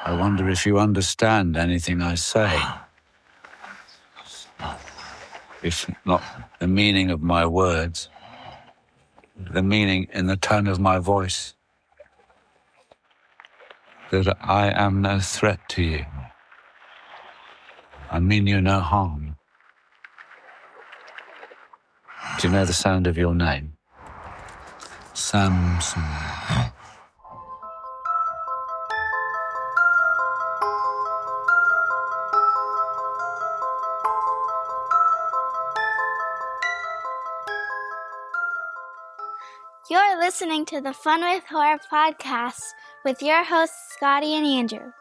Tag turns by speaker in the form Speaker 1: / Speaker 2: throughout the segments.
Speaker 1: I wonder if you understand anything I say. If not the meaning of my words, the meaning in the tone of my voice. That I am no threat to you. I mean you no harm. Do you know the sound of your name? Samson.
Speaker 2: You're listening to the Fun with Horror podcast with your hosts, Scotty and Andrew.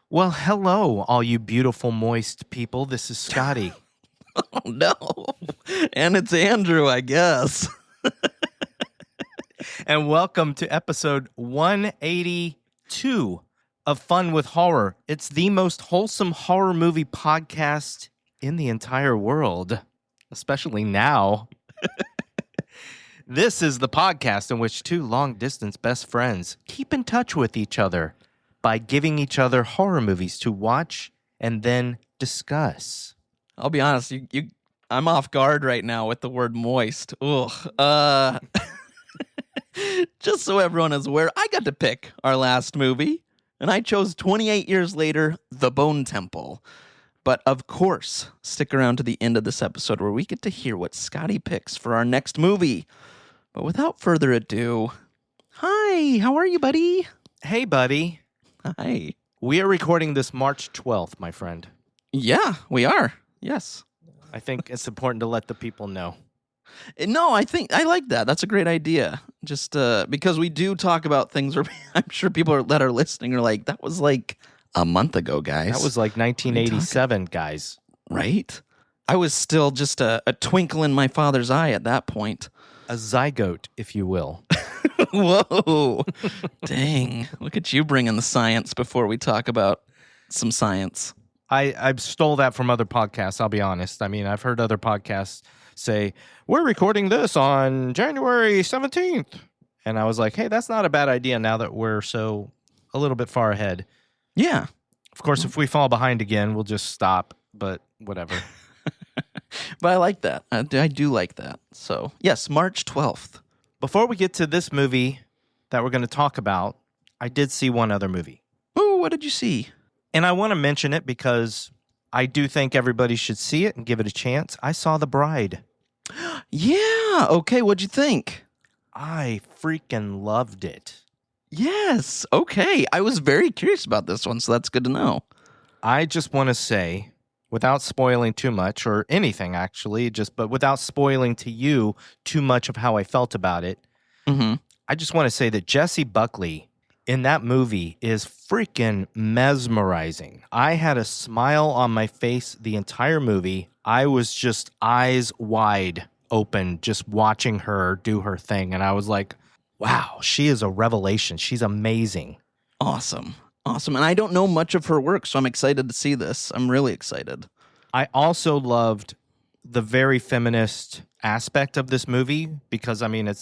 Speaker 3: Well, hello, all you beautiful, moist people. This is Scotty.
Speaker 4: Oh, no. And it's Andrew, I guess.
Speaker 3: And welcome to episode 182 of Fun with Horror. It's the most wholesome horror movie podcast in the entire world, especially now. This is the podcast in which two long-distance best friends keep in touch with each other by giving each other horror movies to watch and then discuss.
Speaker 4: I'll be honest, I'm off guard right now with the word moist. Ugh. Just so everyone is aware, I got to pick our last movie, and I chose 28 years later, The Bone Temple. But of course, stick around to the end of this episode where we get to hear what Scotty picks for our next movie. But without further ado, hi, how are you, buddy?
Speaker 3: Hey, buddy.
Speaker 4: Hi.
Speaker 3: We are recording this March 12th, my friend.
Speaker 4: Yeah, we are. Yes.
Speaker 3: I think it's important to let the people know.
Speaker 4: No, I think I like that. That's a great idea. Just because we do talk about things where I'm sure people that are listening are like, that was like a month ago, guys.
Speaker 3: That was like 1987, guys.
Speaker 4: Right? I was still just a twinkle in my father's eye at that point.
Speaker 3: A zygote, if you will.
Speaker 4: Whoa. Dang. Look at you bringing the science before we talk about some science.
Speaker 3: I stole that from other podcasts, I'll be honest. I mean, I've heard other podcasts say, we're recording this on January 17th. And I was like, hey, that's not a bad idea now that we're so a little bit far ahead.
Speaker 4: Yeah.
Speaker 3: Of course, if we fall behind again, we'll just stop, but whatever.
Speaker 4: But I like that. I do like that. So, yes, March 12th.
Speaker 3: Before we get to this movie that we're going to talk about, I did see one other movie.
Speaker 4: Ooh, what did you see?
Speaker 3: And I want to mention it because I do think everybody should see it and give it a chance. I saw The Bride.
Speaker 4: Yeah. Okay, what'd you think?
Speaker 3: I freaking loved it.
Speaker 4: Yes. Okay. I was very curious about this one, so that's good to know.
Speaker 3: I just want to say, without spoiling too much, or anything actually, but without spoiling to you too much of how I felt about it, I just want to say that Jessie Buckley in that movie is freaking mesmerizing. I had a smile on my face the entire movie. I was just eyes wide open just watching her do her thing. And I was like, wow, she is a revelation. She's amazing.
Speaker 4: Awesome. And I don't know much of her work, so I'm excited to see this. I'm really excited.
Speaker 3: I also loved the very feminist aspect of this movie because, I mean,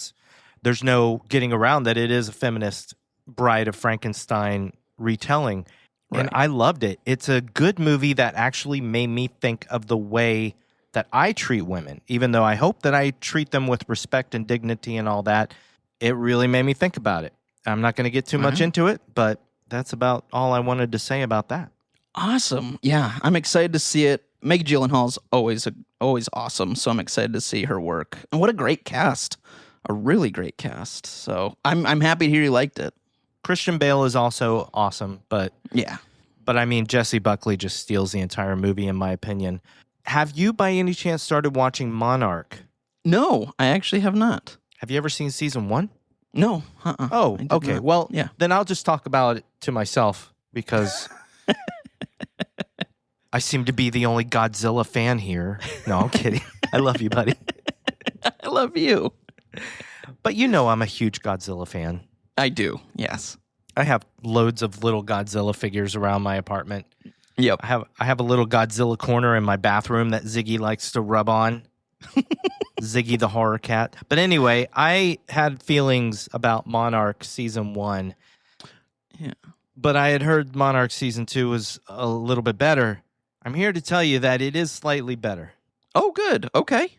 Speaker 3: there's no getting around that it is a feminist Bride of Frankenstein retelling. Right. And I loved it. It's a good movie that actually made me think of the way that I treat women, even though I hope that I treat them with respect and dignity and all that. It really made me think about it. I'm not going to get too much into it, but that's about all I wanted to say about that.
Speaker 4: Awesome. Yeah, I'm excited to see it. Meg Gyllenhaal's always awesome, so I'm excited to see her work. And what a great cast. A really great cast. So I'm happy to hear you liked it.
Speaker 3: Christian Bale is also awesome, but
Speaker 4: yeah.
Speaker 3: But I mean, Jessie Buckley just steals the entire movie, in my opinion. Have you, by any chance, started watching Monarch?
Speaker 4: No, I actually have not.
Speaker 3: Have you ever seen season 1?
Speaker 4: No.
Speaker 3: Oh, okay.
Speaker 4: Not.
Speaker 3: Well,
Speaker 4: yeah.
Speaker 3: Then I'll just talk about it to myself because I seem to be the only Godzilla fan here. No, I'm kidding. I love you, buddy.
Speaker 4: I love you.
Speaker 3: But you know I'm a huge Godzilla fan.
Speaker 4: I do, yes.
Speaker 3: I have loads of little Godzilla figures around my apartment.
Speaker 4: Yep.
Speaker 3: I have a little Godzilla corner in my bathroom that Ziggy likes to rub on. Ziggy the horror cat. But anyway, I had feelings about Monarch season 1.
Speaker 4: Yeah.
Speaker 3: But I had heard Monarch season 2 was a little bit better. I'm here to tell you that it is slightly better.
Speaker 4: Oh, good. Okay.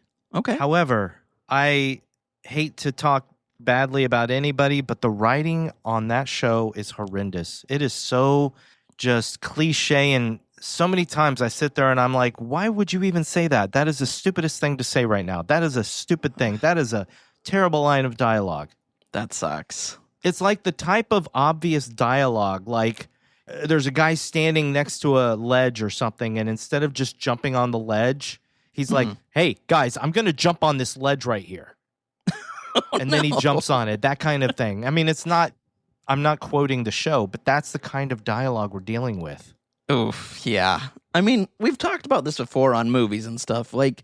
Speaker 3: However, I hate to talk badly about anybody, but the writing on that show is horrendous. It is so just cliche, and so many times I sit there and I'm like, why would you even say that? That is the stupidest thing to say right now. That is a stupid thing. That is a terrible line of dialogue.
Speaker 4: That sucks.
Speaker 3: It's like the type of obvious dialogue, like there's a guy standing next to a ledge or something, and instead of just jumping on the ledge, he's like, hey, guys, I'm going to jump on this ledge right here. And then he jumps on it, that kind of thing. I mean, I'm not quoting the show, but that's the kind of dialogue we're dealing with.
Speaker 4: Oof, yeah. I mean, we've talked about this before on movies and stuff. Like,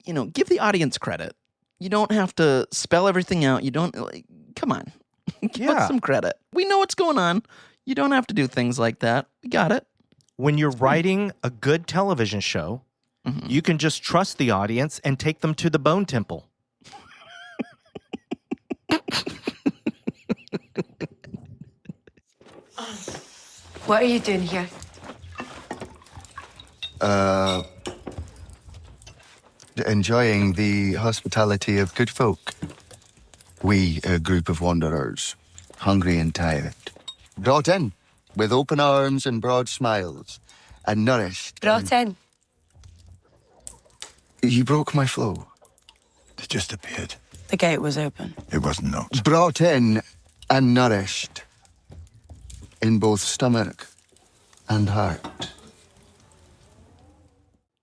Speaker 4: give the audience credit. You don't have to spell everything out. You don't, come on. Give us some credit. We know what's going on. You don't have to do things like that. We got it.
Speaker 3: When you're writing a good television show, you can just trust the audience and take them to the Bone Temple.
Speaker 5: What are you doing here?
Speaker 6: Enjoying the hospitality of good folk. We, a group of wanderers, hungry and tired, brought in with open arms and broad smiles, and nourished.
Speaker 5: Brought in.
Speaker 6: You broke my flow.
Speaker 7: It just appeared.
Speaker 5: The gate was open.
Speaker 7: It was not.
Speaker 6: Brought in and nourished in both stomach and heart.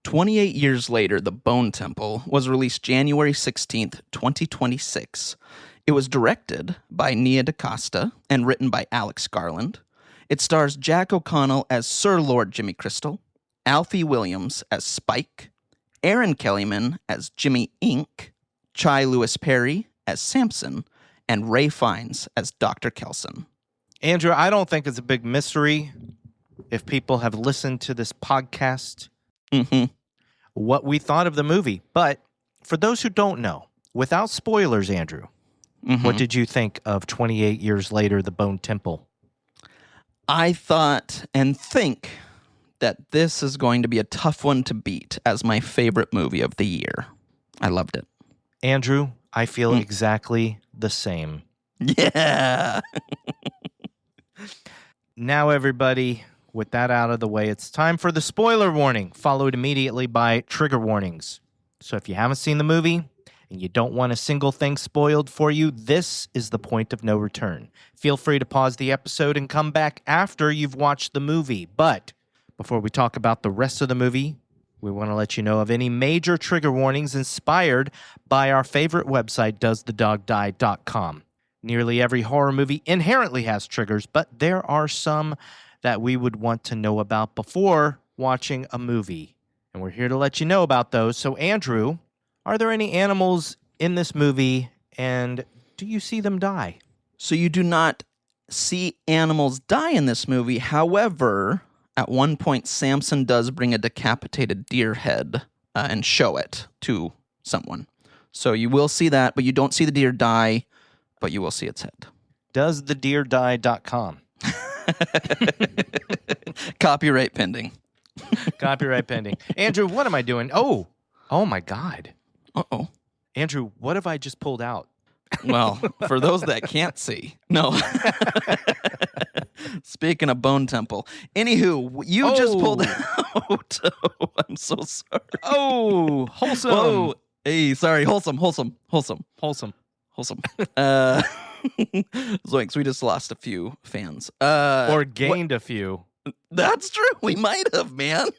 Speaker 4: 28 years later, The Bone Temple was released January 16th, 2026. It was directed by Nia DaCosta and written by Alex Garland. It stars Jack O'Connell as Sir Lord Jimmy Crystal, Alfie Williams as Spike, Aaron Kellyman as Jimmy Inc., Chai Lewis Perry as Samson, and Ray Fiennes as Dr. Kelson.
Speaker 3: Andrew, I don't think it's a big mystery if people have listened to this podcast what we thought of the movie. But for those who don't know, without spoilers, Andrew, what did you think of 28 years later, The Bone Temple?
Speaker 4: I thought and think that this is going to be a tough one to beat as my favorite movie of the year. I loved it.
Speaker 3: Andrew, I feel exactly the same.
Speaker 4: Yeah.
Speaker 3: Now, everybody, with that out of the way, it's time for the spoiler warning, followed immediately by trigger warnings. So if you haven't seen the movie and you don't want a single thing spoiled for you, this is the point of no return. Feel free to pause the episode and come back after you've watched the movie. But before we talk about the rest of the movie, we want to let you know of any major trigger warnings inspired by our favorite website, doesthedogdie.com. Nearly every horror movie inherently has triggers, but there are some that we would want to know about before watching a movie. And we're here to let you know about those. So, Andrew, are there any animals in this movie, and do you see them die?
Speaker 4: So you do not see animals die in this movie. However, at one point, Samson does bring a decapitated deer head and show it to someone. So you will see that, but you don't see the deer die, but you will see its head.
Speaker 3: Doesthedeerdie.com.
Speaker 4: Copyright pending.
Speaker 3: Copyright pending. Andrew, what am I doing? Oh my God.
Speaker 4: Uh-oh.
Speaker 3: Andrew, what have I just pulled out?
Speaker 4: Well, for those that can't see, no. Speaking of Bone Temple. Anywho, you just pulled out. Oh, I'm so sorry.
Speaker 3: Oh, wholesome.
Speaker 4: Whoa. Hey, sorry. Wholesome. Zoinks, we just lost a few fans.
Speaker 3: Or gained a few.
Speaker 4: That's true. We might have, man.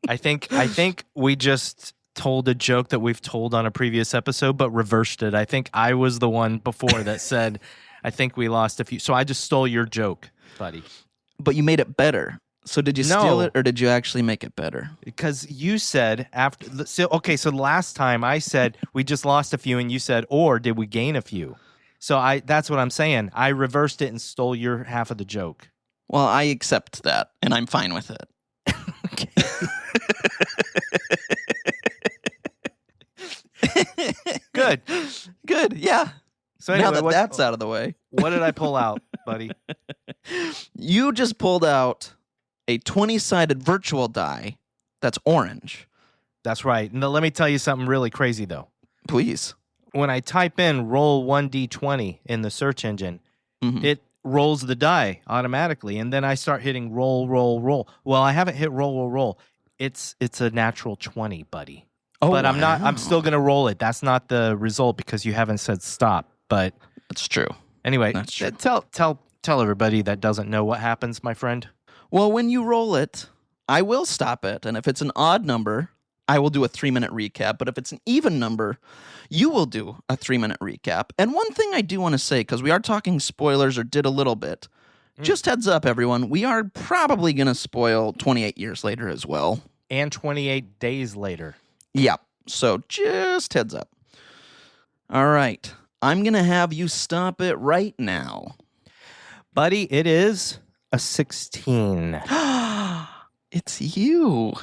Speaker 3: I think we just told a joke that we've told on a previous episode, but reversed it. I think I was the one before that said, I think we lost a few. So I just stole your joke, buddy.
Speaker 4: But you made it better. So did you steal it, or did you actually make it better?
Speaker 3: Because you said after. So last time I said we just lost a few, and you said, or did we gain a few? So that's what I'm saying. I reversed it and stole your half of the joke.
Speaker 4: Well, I accept that, and I'm fine with it.
Speaker 3: Good.
Speaker 4: Good, yeah.
Speaker 3: So anyway,
Speaker 4: now that that's out of the way.
Speaker 3: What did I pull out, buddy?
Speaker 4: You just pulled out a 20-sided virtual die that's orange.
Speaker 3: That's right. Now, let me tell you something really crazy, though.
Speaker 4: Please.
Speaker 3: When I type in roll 1d20 in the search engine,
Speaker 4: Mhm.
Speaker 3: it rolls the die automatically, and then I start hitting roll, roll, roll. Well, I haven't hit roll, roll, roll. It's a natural 20, buddy.
Speaker 4: Oh,
Speaker 3: but I'm
Speaker 4: wow.
Speaker 3: I'm still going to roll it. That's not the result because you haven't said stop. But
Speaker 4: That's true.
Speaker 3: anyway,
Speaker 4: That's true.
Speaker 3: tell everybody that doesn't know what happens, my friend.
Speaker 4: Well, when you roll it, I will stop it. And if it's an odd number, I will do a 3-minute recap. But if it's an even number, you will do a 3-minute recap. And one thing I do want to say, because we are talking spoilers or did a little bit, just heads up, everyone, we are probably going to spoil 28 years later as well.
Speaker 3: And 28 days later.
Speaker 4: Yeah. So just heads up. All right. I'm going to have you stop it right now.
Speaker 3: Buddy, it is a 16.
Speaker 4: It's you.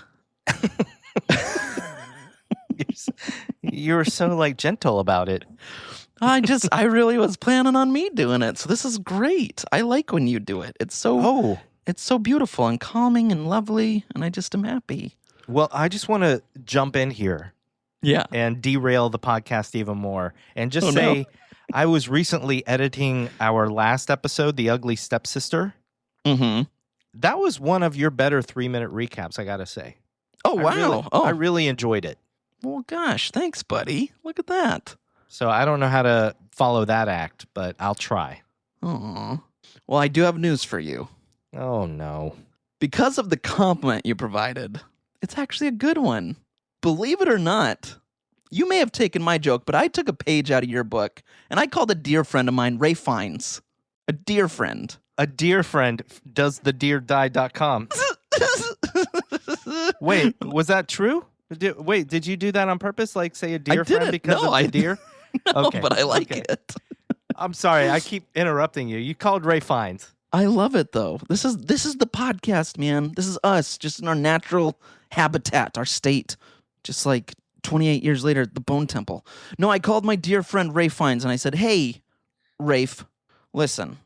Speaker 3: You're so like gentle about it.
Speaker 4: I really was planning on me doing it. So this is great. I like when you do it. It's so beautiful and calming and lovely. And I just am happy.
Speaker 3: Well, I just want to jump in here.
Speaker 4: Yeah.
Speaker 3: And derail the podcast even more. And just say, I was recently editing our last episode, The Ugly Stepsister.
Speaker 4: Mm-hmm.
Speaker 3: That was one of your better 3-minute recaps, I got to say.
Speaker 4: Oh, wow.
Speaker 3: I really enjoyed it.
Speaker 4: Well, gosh, thanks, buddy. Look at that.
Speaker 3: So I don't know how to follow that act, but I'll try.
Speaker 4: Aw. Well, I do have news for you.
Speaker 3: Oh, no.
Speaker 4: Because of the compliment you provided, it's actually a good one. Believe it or not, you may have taken my joke, but I took a page out of your book, and I called a dear friend of mine, Ray Fiennes. A dear friend.
Speaker 3: A dear friend does thedeerdie.com. Wait, was that true? Did you do that on purpose? Like say a dear friend because of the deer?
Speaker 4: No,
Speaker 3: Okay,
Speaker 4: but I like
Speaker 3: okay.
Speaker 4: it.
Speaker 3: I'm sorry, I keep interrupting you. You called Ray Fiennes.
Speaker 4: I love it, though. This is the podcast, man. This is us, just in our natural habitat, our state. Just like 28 years later at the Bone Temple. No, I called my dear friend Ray Fiennes, and I said, hey, Rafe, listen.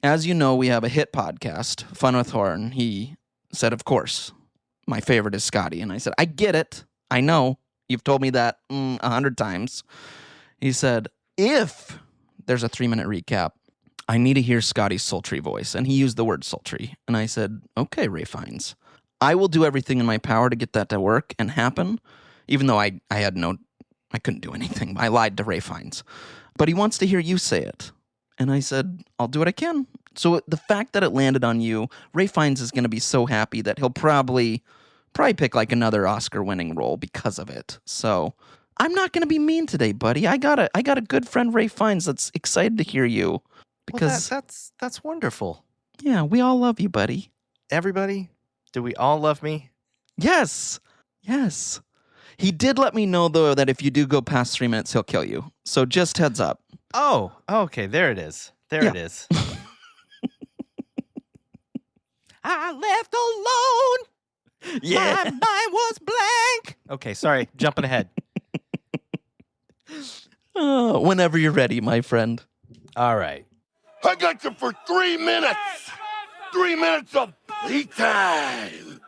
Speaker 4: As you know, we have a hit podcast, Fun with Horror, and he said, of course, my favorite is Scotty. And I said, I get it. I know. You've told me that 100 times. He said, if there's a 3-minute recap, I need to hear Scotty's sultry voice. And he used the word sultry. And I said, okay, Ray Fiennes. I will do everything in my power to get that to work and happen, even though I couldn't do anything. I lied to Ray Fiennes. But he wants to hear you say it. And I said, I'll do what I can. So the fact that it landed on you, Ray Fiennes is going to be so happy that he'll probably pick like another Oscar-winning role because of it. So I'm not going to be mean today, buddy. I got a good friend, Ray Fiennes, that's excited to hear you. Because
Speaker 3: that's wonderful.
Speaker 4: Yeah, we all love you, buddy.
Speaker 3: Everybody, do we all love me?
Speaker 4: Yes. Yes. He did let me know, though, that if you do go past 3 minutes, he'll kill you. So just heads up.
Speaker 3: Oh, okay. There it is. There it is. I left alone.
Speaker 4: Yeah.
Speaker 3: My mind was blank. Okay, sorry. Jumping ahead.
Speaker 4: Whenever you're ready, my friend.
Speaker 3: All right.
Speaker 8: I got you for 3 minutes. 3 minutes of playtime.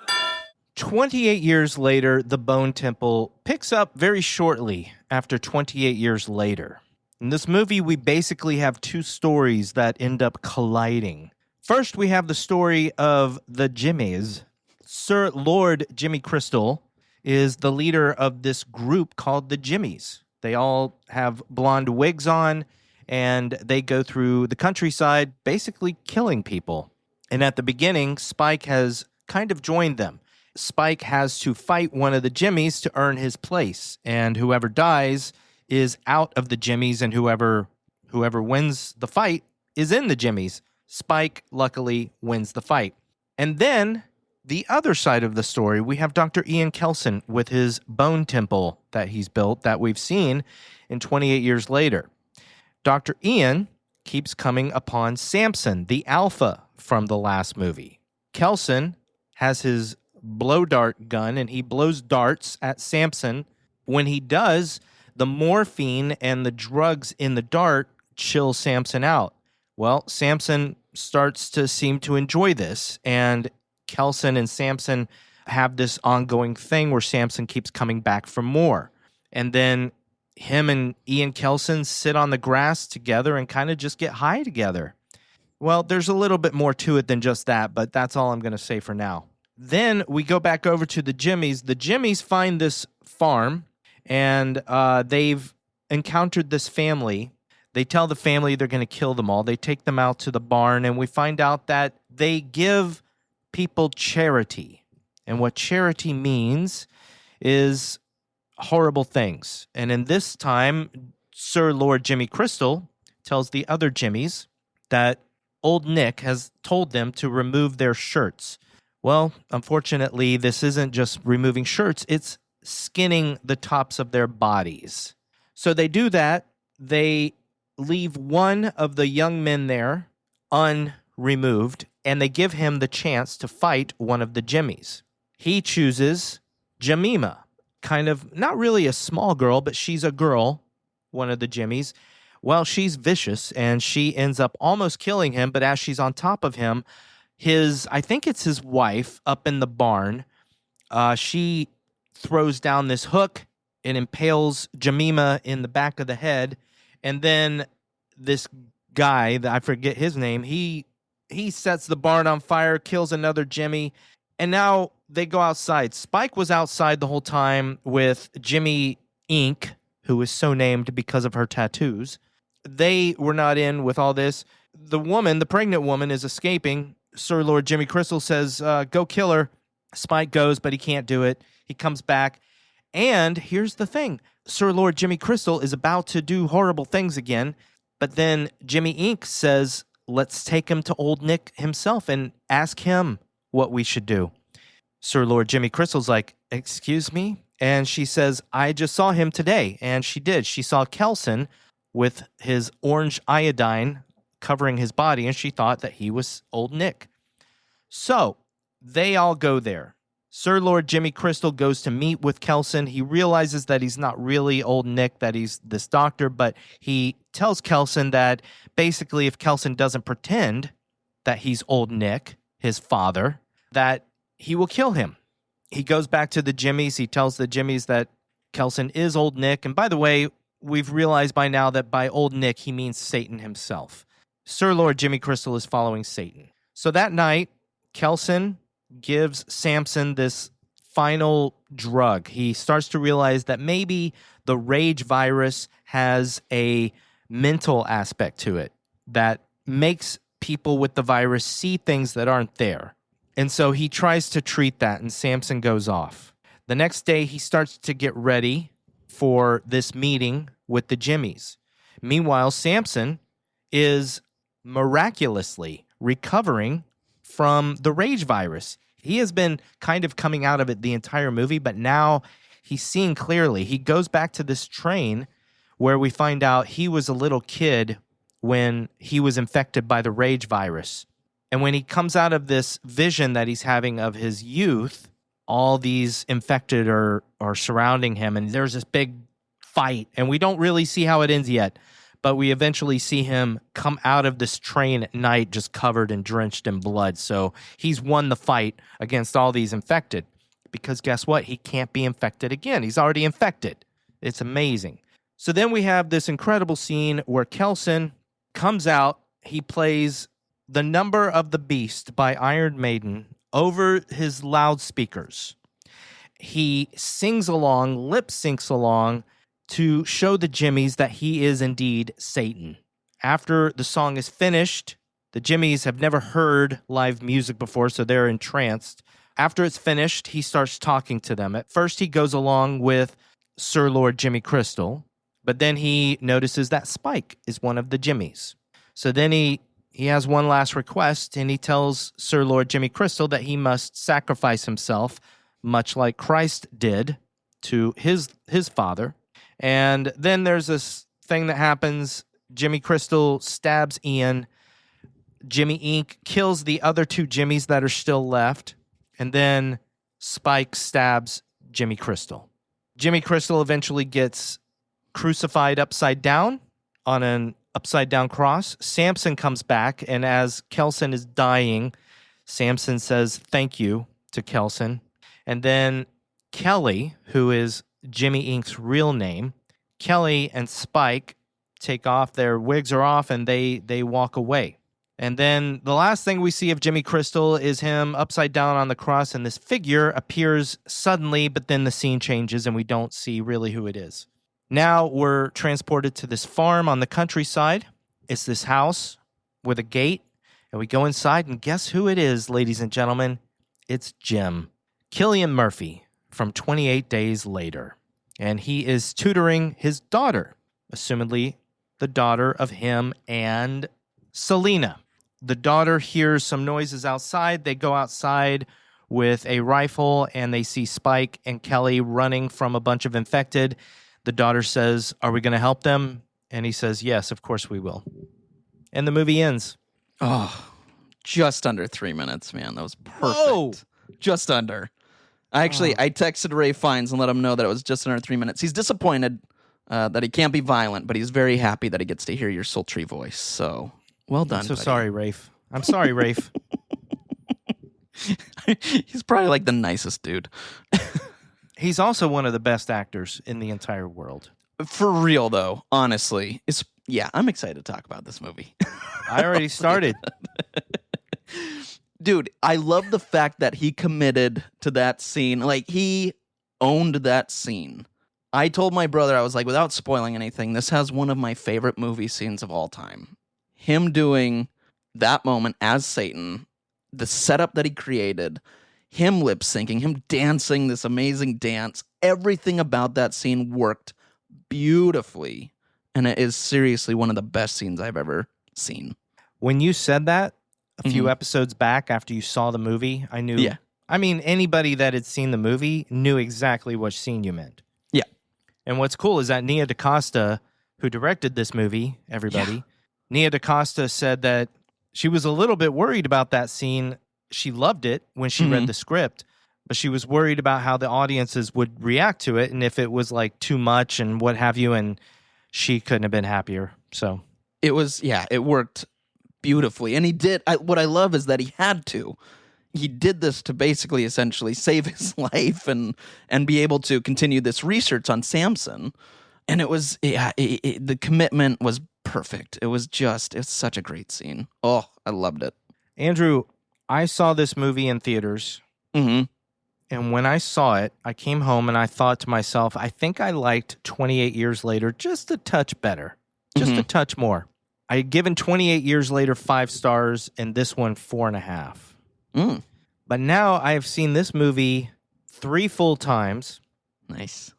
Speaker 3: 28 years later, the Bone Temple picks up very shortly after 28 years later. In this movie, we basically have two stories that end up colliding. First, we have the story of the Jimmies. Sir Lord Jimmy Crystal is the leader of this group called the Jimmies. They all have blonde wigs on, and they go through the countryside basically killing people. And at the beginning, Spike has kind of joined them. Spike has to fight one of the Jimmies to earn his place, and whoever dies is out of the Jimmies, and whoever wins the fight is in the Jimmies. Spike, luckily, wins the fight. And then, the other side of the story, we have Dr. Ian Kelson with his bone temple that he's built that we've seen in 28 years later. Dr. Ian keeps coming upon Samson, the alpha, from the last movie. Kelson has his blow dart gun, and he blows darts at Samson. When he does, the morphine and the drugs in the dart chill Samson out. Well, Samson starts to seem to enjoy this, and Kelson and Samson have this ongoing thing where Samson keeps coming back for more. And then him and Ian Kelson sit on the grass together and kind of just get high together. Well, there's a little bit more to it than just that, but that's all I'm going to say for now. Then we go back over to the Jimmies. The Jimmies find this farm, and they've encountered this family. They tell the family they're going to kill them all. They take them out to the barn, and we find out that they give people charity. And what charity means is horrible things. And in this time, Sir Lord Jimmy Crystal tells the other Jimmies that Old Nick has told them to remove their shirts. Well, unfortunately, this isn't just removing shirts, it's skinning the tops of their bodies. So they do that. They leave one of the young men there unremoved, and they give him the chance to fight one of the Jimmies. He chooses Jemima, kind of not really a small girl, but she's a girl, one of the Jimmies. Well, she's vicious, and she ends up almost killing him, but as she's on top of him, I think it's his wife up in the barn, she throws down this hook and impales Jemima in the back of the head, and then this guy, I forget his name, he sets the barn on fire, kills another Jimmy, and now they go outside. Spike was outside the whole time with Jimmy Ink, who is so named because of her tattoos. They were not in with all this. The woman, the pregnant woman, is escaping. Sir Lord Jimmy Crystal says, go kill her. Spike goes, but he can't do it. He comes back. And here's the thing. Sir Lord Jimmy Crystal is about to do horrible things again. But then Jimmy Ink says, let's take him to Old Nick himself and ask him what we should do. Sir Lord Jimmy Crystal's like, excuse me? And she says, I just saw him today. And she did. She saw Kelson with his orange iodine covering his body, and she thought that he was Old Nick. So they all go there. Sir Lord Jimmy Crystal goes to meet with Kelson. He realizes that he's not really Old Nick, that he's this doctor, but he tells Kelson that basically if Kelson doesn't pretend that he's Old Nick, his father, that he will kill him. He goes back to the Jimmies. He tells the Jimmies that Kelson is Old Nick. And by the way, we've realized by now that by Old Nick, he means Satan himself. Sir Lord Jimmy Crystal is following Satan. So that night, Kelson gives Samson this final drug. He starts to realize that maybe the rage virus has a mental aspect to it that makes people with the virus see things that aren't there. And so he tries to treat that, and Samson goes off. The next day, he starts to get ready for this meeting with the Jimmies. Meanwhile, Samson is miraculously recovering from the rage virus. He has been kind of coming out of it the entire movie, but now he's seeing clearly. He goes back to this train where we find out he was a little kid when he was infected by the rage virus. And when he comes out of this vision that he's having of his youth, all these infected are surrounding him, and there's this big fight, and we don't really see how it ends yet, but we eventually see him come out of this train at night just covered and drenched in blood. So he's won the fight against all these infected, because guess what? He can't be infected again. He's already infected. It's amazing. So then we have this incredible scene where Kelson comes out. He plays The Number of the Beast by Iron Maiden over his loudspeakers. He sings along, lip syncs along to show the Jimmies that he is indeed Satan. After the song is finished, the Jimmies have never heard live music before, so they're entranced. After it's finished, he starts talking to them. At first, he goes along with Sir Lord Jimmy Crystal, but then he notices that Spike is one of the Jimmies. So then he has one last request, and he tells Sir Lord Jimmy Crystal that he must sacrifice himself, much like Christ did to his father. And then there's this thing that happens. Jimmy Crystal stabs Ian. Jimmy Ink kills the other 2 Jimmys that are still left, and then Spike stabs Jimmy Crystal. Jimmy Crystal eventually gets crucified upside down on an upside-down cross. Samson comes back, and as Kelson is dying, Samson says thank you to Kelson. And then Kelly, who is Jimmy Ink's real name, Kelly and Spike take off. Their wigs are off, and they walk away. And then the last thing we see of Jimmy Crystal is him upside down on the cross, and this figure appears suddenly, but then the scene changes, and we don't see really who it is. Now we're transported to this farm on the countryside. It's this house with a gate, and we go inside, and guess who it is, ladies and gentlemen? It's Jim, Cillian Murphy from 28 Days Later. And he is tutoring his daughter, assumedly the daughter of him and Selena. The daughter hears some noises outside. They go outside with a rifle, and they see Spike and Kelly running from a bunch of infected. The daughter says, "Are we going to help them?" And he says, "Yes, of course we will." And the movie ends.
Speaker 4: Oh, just under 3 minutes, man. That was perfect.
Speaker 3: Whoa.
Speaker 4: Just under. I texted Ray Fiennes and let him know that it was just under 3 minutes. He's disappointed that he can't be violent, but he's very happy that he gets to hear your sultry voice. So, well done.
Speaker 3: I'm so
Speaker 4: buddy.
Speaker 3: sorry, Rafe. I'm sorry, Rafe.
Speaker 4: He's probably like the nicest dude.
Speaker 3: He's also one of the best actors in the entire world.
Speaker 4: For real, though, honestly. I'm excited to talk about this movie.
Speaker 3: I already started.
Speaker 4: Dude, I love the fact that he committed to that scene. Like, he owned that scene. I told my brother, I was like, without spoiling anything, this has one of my favorite movie scenes of all time. Him doing that moment as Satan, the setup that he created, him lip syncing, him dancing this amazing dance, everything about that scene worked beautifully. And it is seriously one of the best scenes I've ever seen.
Speaker 3: When you said that a few episodes back after you saw the movie, I knew.
Speaker 4: Yeah.
Speaker 3: I mean, anybody that had seen the movie knew exactly what scene you meant.
Speaker 4: Yeah.
Speaker 3: And what's cool is that Nia DaCosta, who directed this movie, everybody, Nia DaCosta said that she was a little bit worried about that scene. She loved it when she read the script, but she was worried about how the audiences would react to it and if it was like too much and what have you, and she couldn't have been happier. So
Speaker 4: it was, it worked beautifully. And he did, what I love is that he had to. He did this to basically essentially save his life and be able to continue this research on Samson. And it was, the commitment was perfect. It's such a great scene. Oh, I loved it.
Speaker 3: Andrew, I saw this movie in theaters.
Speaker 4: Mm-hmm.
Speaker 3: And when I saw it, I came home and I thought to myself, I think I liked 28 Years Later just a touch better, just a touch more. I had given 28 Years Later 5 stars and this one 4.5. But now I have seen this movie 3 full times.
Speaker 4: Nice.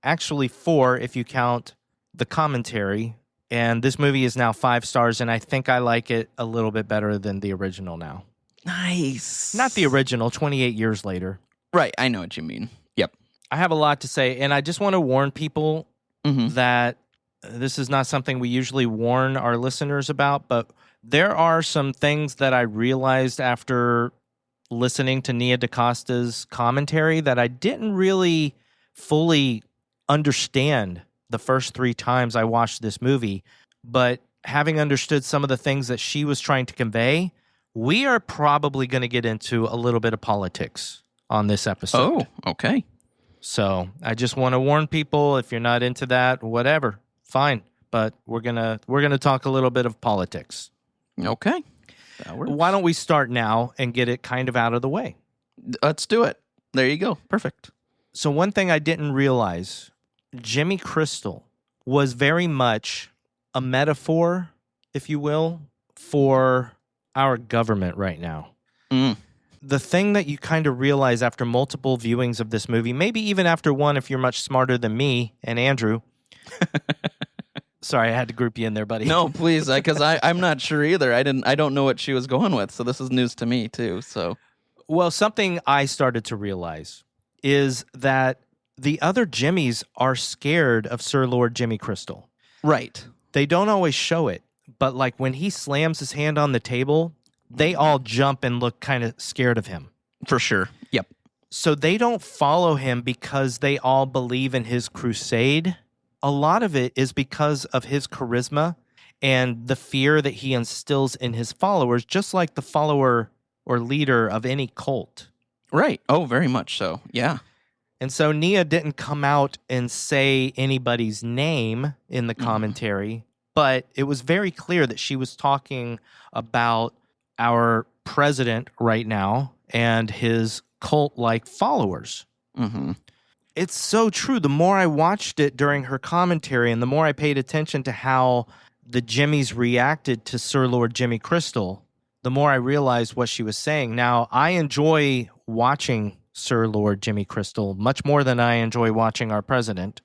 Speaker 3: Actually 4 if you count the commentary. And this movie is now 5 stars, and I think I like it a little bit better than the original now.
Speaker 4: Nice.
Speaker 3: Not the original, 28 Years Later.
Speaker 4: Right, I know what you mean. Yep.
Speaker 3: I have a lot to say, and I just want to warn people that this is not something we usually warn our listeners about, but there are some things that I realized after listening to Nia DaCosta's commentary that I didn't really fully understand the first 3 times I watched this movie. But having understood some of the things that she was trying to convey, we are probably going to get into a little bit of politics on this episode.
Speaker 4: Oh, okay.
Speaker 3: So I just want to warn people, if you're not into that, whatever, fine. But we're gonna talk a little bit of politics.
Speaker 4: Okay. That works.
Speaker 3: Why don't we start now and get it kind of out of the way?
Speaker 4: Let's do it. There you go. Perfect.
Speaker 3: So one thing I didn't realize, Jimmy Crystal was very much a metaphor, if you will, for our government right now. The thing that you kind of realize after multiple viewings of this movie, maybe even after one if you're much smarter than me and Andrew. Sorry, I had to group you in there, buddy.
Speaker 4: No, please, because I'm not sure either. I don't know what she was going with, so this is news to me too. So,
Speaker 3: well, something I started to realize is that the other Jimmys are scared of Sir Lord Jimmy Crystal.
Speaker 4: Right.
Speaker 3: They don't always show it, but like when he slams his hand on the table, they all jump and look kind of scared of him.
Speaker 4: For sure. Yep.
Speaker 3: So they don't follow him because they all believe in his crusade. A lot of it is because of his charisma and the fear that he instills in his followers, just like the follower or leader of any cult.
Speaker 4: Right. Oh, very much so. Yeah.
Speaker 3: And so Nia didn't come out and say anybody's name in the commentary, but it was very clear that she was talking about our president right now and his cult-like followers.
Speaker 4: Mm-hmm.
Speaker 3: It's so true. The more I watched it during her commentary and the more I paid attention to how the Jimmies reacted to Sir Lord Jimmy Crystal, the more I realized what she was saying. Now, I enjoy watching Sir Lord Jimmy Crystal much more than I enjoy watching our president.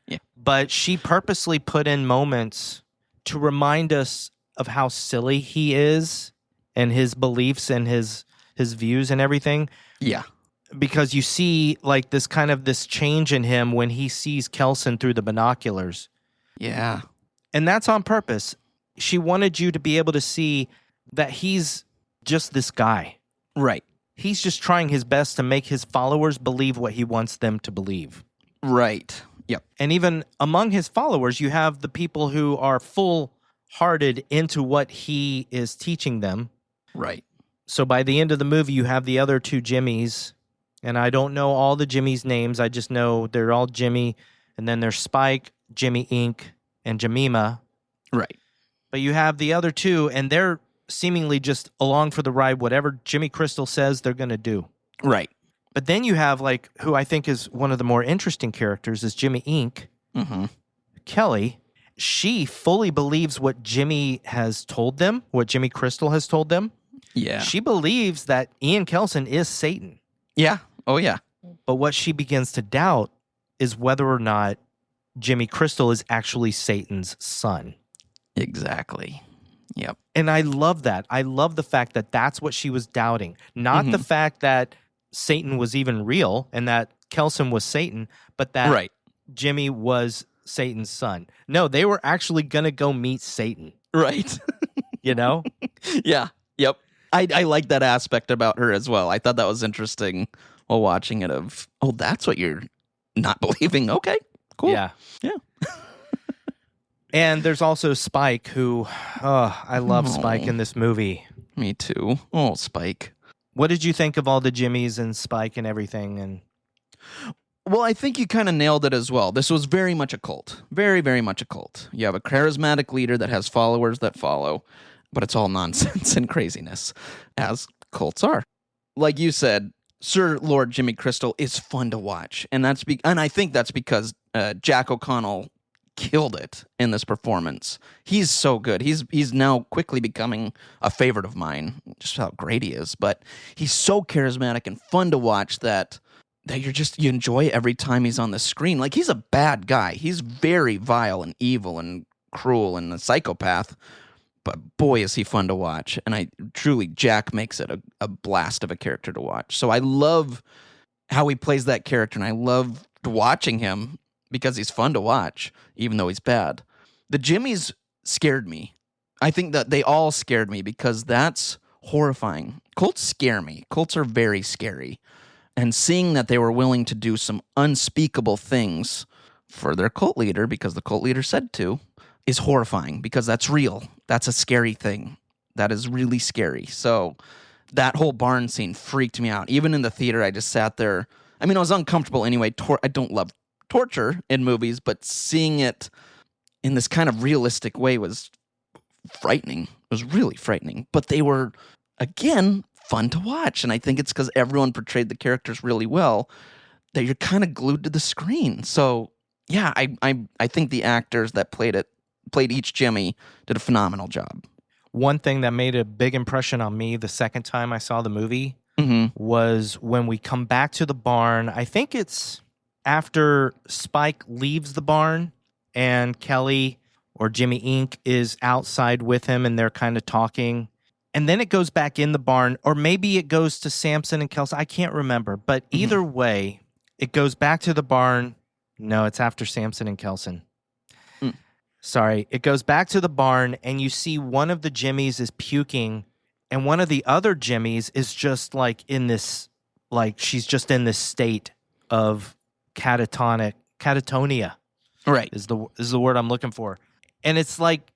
Speaker 4: Yeah.
Speaker 3: But she purposely put in moments to remind us of how silly he is and his beliefs and his views and everything.
Speaker 4: Yeah.
Speaker 3: Because you see like this kind of this change in him when he sees Kelson through the binoculars.
Speaker 4: Yeah.
Speaker 3: And that's on purpose. She wanted you to be able to see that he's just this guy.
Speaker 4: Right.
Speaker 3: He's just trying his best to make his followers believe what he wants them to believe.
Speaker 4: Right. Yep.
Speaker 3: And even among his followers, you have the people who are full-hearted into what he is teaching them.
Speaker 4: Right.
Speaker 3: So by the end of the movie, you have the other two Jimmies. And I don't know all the Jimmy's names. I just know they're all Jimmy. And then there's Spike, Jimmy Inc., and Jemima.
Speaker 4: Right.
Speaker 3: But you have the other two, and they're seemingly just along for the ride. Whatever Jimmy Crystal says, they're going to do.
Speaker 4: Right.
Speaker 3: But then you have, like, who I think is one of the more interesting characters is Jimmy Inc., Kelly. She fully believes what Jimmy has told them, what Jimmy Crystal has told them.
Speaker 4: Yeah.
Speaker 3: She believes that Ian Kelson is Satan.
Speaker 4: Yeah. Oh, yeah.
Speaker 3: But what she begins to doubt is whether or not Jimmy Crystal is actually Satan's son.
Speaker 4: Exactly. Yep.
Speaker 3: And I love that. I love the fact that that's what she was doubting. Not the fact that Satan was even real and that Kelson was Satan, but that Jimmy was Satan's son. No, they were actually going to go meet Satan.
Speaker 4: Right.
Speaker 3: You know?
Speaker 4: Yeah. Yep. I like that aspect about her as well. I thought that was interesting while watching it of, oh, that's what you're not believing. Okay, cool.
Speaker 3: Yeah.
Speaker 4: Yeah.
Speaker 3: And there's also Spike who, I love Spike in this movie.
Speaker 4: Me too. Oh, Spike.
Speaker 3: What did you think of all the Jimmies and Spike and everything? And
Speaker 4: well, I think you kind of nailed it as well. This was very much a cult. Very, very much a cult. You have a charismatic leader that has followers that follow, but it's all nonsense and craziness, as cults are. Like you said, Sir Lord Jimmy Crystal is fun to watch, and and I think that's because Jack O'Connell killed it in this performance. He's so good. He's now quickly becoming a favorite of mine, just how great he is. But he's so charismatic and fun to watch that you enjoy every time he's on the screen. Like, he's a bad guy. He's very vile and evil and cruel and a psychopath. But boy, is he fun to watch. And Jack makes it a blast of a character to watch. So I love how he plays that character, and I love watching him because he's fun to watch, even though he's bad. The Jimmies scared me. I think that they all scared me because that's horrifying. Cults scare me. Cults are very scary. And seeing that they were willing to do some unspeakable things for their cult leader, because the cult leader said to, is horrifying, because that's real. That's a scary thing. That is really scary. So that whole barn scene freaked me out. Even in the theater, I just sat there. I mean, I was uncomfortable anyway. I don't love torture in movies, but seeing it in this kind of realistic way was frightening. It was really frightening. But they were, again, fun to watch. And I think it's because everyone portrayed the characters really well that you're kind of glued to the screen. So, yeah, I think the actors that played each Jimmy did a phenomenal job.
Speaker 3: One thing that made a big impression on me the second time I saw the movie was when we come back to the barn. I think it's after Spike leaves the barn and Kelly or Jimmy Inc. is outside with him and they're kind of talking. And then it goes back in the barn, or maybe it goes to Samson and Kelsey. I can't remember. But either way, it goes back to the barn. No, it's after Samson and Kelson. Sorry. It goes back to the barn, and you see one of the Jimmies is puking, and one of the other Jimmies is just like in this, like she's just in this state of catatonia.
Speaker 4: Right.
Speaker 3: Is the word I'm looking for. And it's like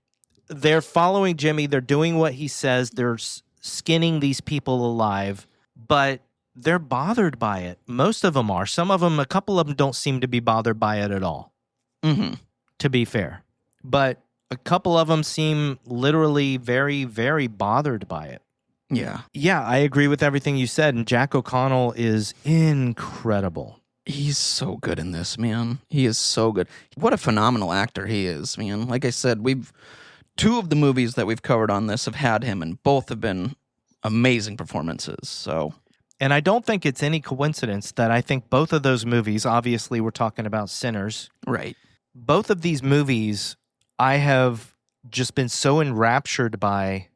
Speaker 3: they're following Jimmy. They're doing what he says. They're skinning these people alive, but they're bothered by it. Most of them are. Some of them, a couple of them don't seem to be bothered by it at all, to be fair. But a couple of them seem literally very, very bothered by it.
Speaker 4: Yeah.
Speaker 3: Yeah, I agree with everything you said. And Jack O'Connell is incredible.
Speaker 4: He's so good in this, man. He is so good. What a phenomenal actor he is, man. Like I said, two of the movies that we've covered on this have had him, and both have been amazing performances. So,
Speaker 3: and I don't think it's any coincidence that I think both of those movies, obviously we're talking about Sinners.
Speaker 4: Right.
Speaker 3: Both of these movies I have just been so enraptured by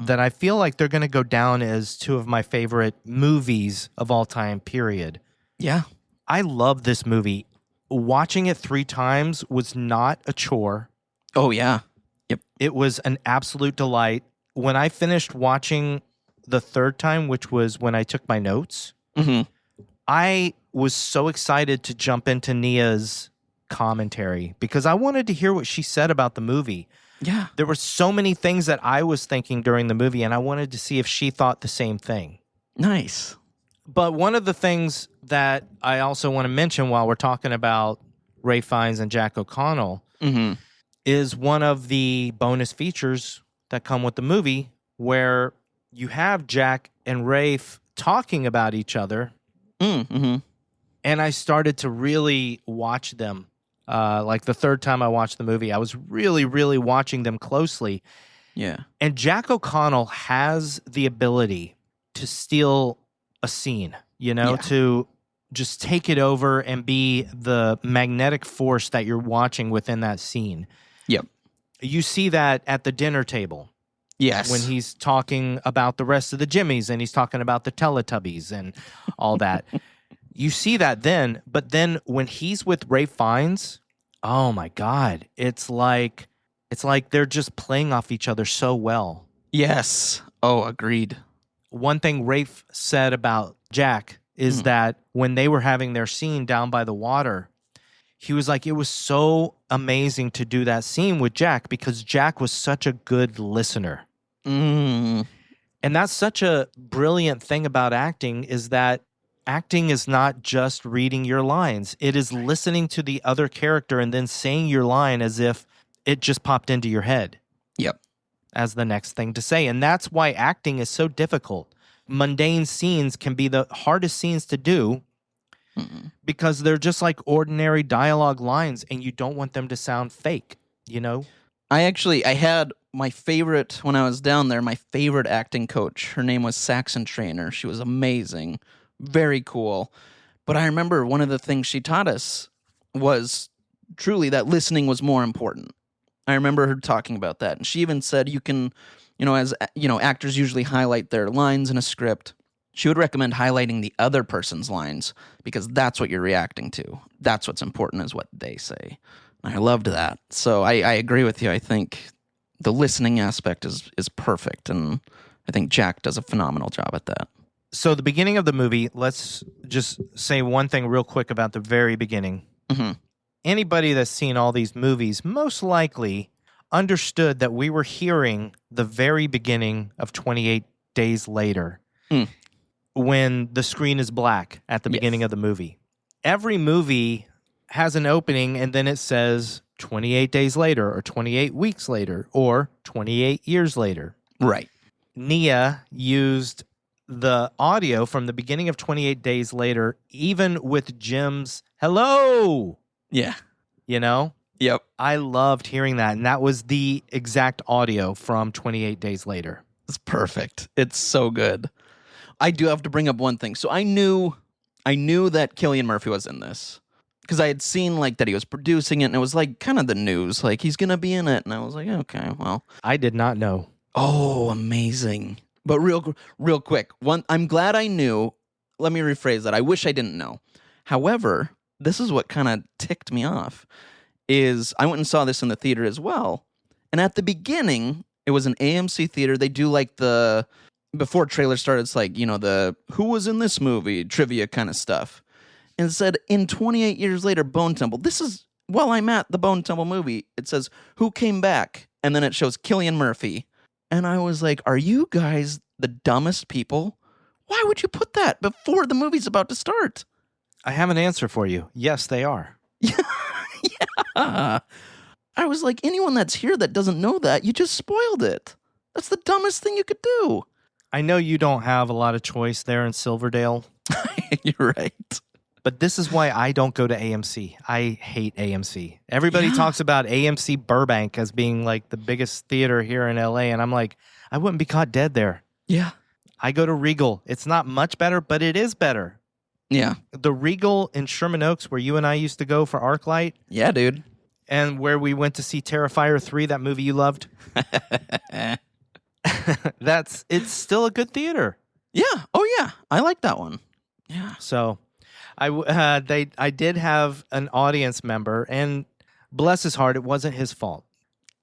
Speaker 3: that I feel like they're going to go down as two of my favorite movies of all time, period.
Speaker 4: Yeah.
Speaker 3: I love this movie. Watching it 3 times was not a chore.
Speaker 4: Oh, yeah. Yep.
Speaker 3: It was an absolute delight. When I finished watching the 3rd time, which was when I took my notes, I was so excited to jump into Nia's commentary because I wanted to hear what she said about the movie.
Speaker 4: Yeah.
Speaker 3: There were so many things that I was thinking during the movie, and I wanted to see if she thought the same thing.
Speaker 4: Nice.
Speaker 3: But one of the things that I also want to mention while we're talking about Ralph Fiennes and Jack O'Connell is one of the bonus features that come with the movie where you have Jack and Rafe talking about each other. And I started to really watch them. Like the 3rd time I watched the movie, I was really, really watching them closely.
Speaker 4: Yeah.
Speaker 3: And Jack O'Connell has the ability to steal a scene, to just take it over and be the magnetic force that you're watching within that scene.
Speaker 4: Yep.
Speaker 3: You see that at the dinner table.
Speaker 4: Yes.
Speaker 3: When he's talking about the rest of the Jimmies and he's talking about the Teletubbies and all that. You see that then, but then when he's with Ralph Fiennes, oh my God, it's like they're just playing off each other so well.
Speaker 4: Yes. Oh, agreed.
Speaker 3: One thing Rafe said about Jack is that when they were having their scene down by the water, he was like, it was so amazing to do that scene with Jack because Jack was such a good listener. And that's such a brilliant thing about acting is that acting is not just reading your lines. It is listening to the other character and then saying your line as if it just popped into your head.
Speaker 4: Yep.
Speaker 3: As the next thing to say. And that's why acting is so difficult. Mundane scenes can be the hardest scenes to do because they're just like ordinary dialogue lines and you don't want them to sound fake, I
Speaker 4: had my favorite, when I was down there, my favorite acting coach. Her name was Saxon Trainer. She was amazing. Very cool. But I remember one of the things she taught us was truly that listening was more important. I remember her talking about that. And she even said you can, as actors usually highlight their lines in a script, she would recommend highlighting the other person's lines because that's what you're reacting to. That's what's important is what they say. And I loved that. So I agree with you. I think the listening aspect is perfect. And I think Jack does a phenomenal job at that.
Speaker 3: So the beginning of the movie, let's just say one thing real quick about the very beginning. Anybody that's seen all these movies most likely understood that we were hearing the very beginning of 28 Days Later when the screen is black at the beginning of the movie. Every movie has an opening and then it says 28 days later or 28 weeks later or 28 years later.
Speaker 4: Right.
Speaker 3: Nia used the audio from the beginning of 28 Days Later, even with Jim's hello.
Speaker 4: Yeah.
Speaker 3: Yep. I loved hearing that. And that was the exact audio from 28 Days Later.
Speaker 4: It's perfect. It's so good. I do have to bring up one thing. So I knew that Cillian Murphy was in this because I had seen that he was producing it and it was kind of the news, he's going to be in it. And I was like, okay, well.
Speaker 3: I did not know.
Speaker 4: Oh, amazing. But real quick, I'm glad I knew. Let me rephrase that. I wish I didn't know. However, this is what kind of ticked me off. is I went and saw this in the theater as well. And at the beginning, it was an AMC theater. They do like before trailer started, it's like, the who was in this movie trivia kind of stuff. And it said, in 28 years later, Bone Temple. This is while I'm at the Bone Temple movie. It says, who came back? And then it shows Cillian Murphy. And I was like, are you guys the dumbest people? Why would you put that before the movie's about to start?
Speaker 3: I have an answer for you. Yes, they are.
Speaker 4: Yeah. I was like, anyone that's here that doesn't know that, you just spoiled it. That's the dumbest thing you could do.
Speaker 3: I know you don't have a lot of choice there in Silverdale.
Speaker 4: You're right.
Speaker 3: But this is why I don't go to AMC. I hate AMC. Everybody talks about AMC Burbank as being like the biggest theater here in LA. And I'm like, I wouldn't be caught dead there.
Speaker 4: Yeah.
Speaker 3: I go to Regal. It's not much better, but it is better.
Speaker 4: Yeah.
Speaker 3: The Regal in Sherman Oaks, where you and I used to go for ArcLight.
Speaker 4: Yeah, dude.
Speaker 3: And where we went to see Terrifier 3, that movie you loved. It's still a good theater.
Speaker 4: Yeah. Oh, yeah. I like that one. Yeah.
Speaker 3: So I did have an audience member, and bless his heart, it wasn't his fault.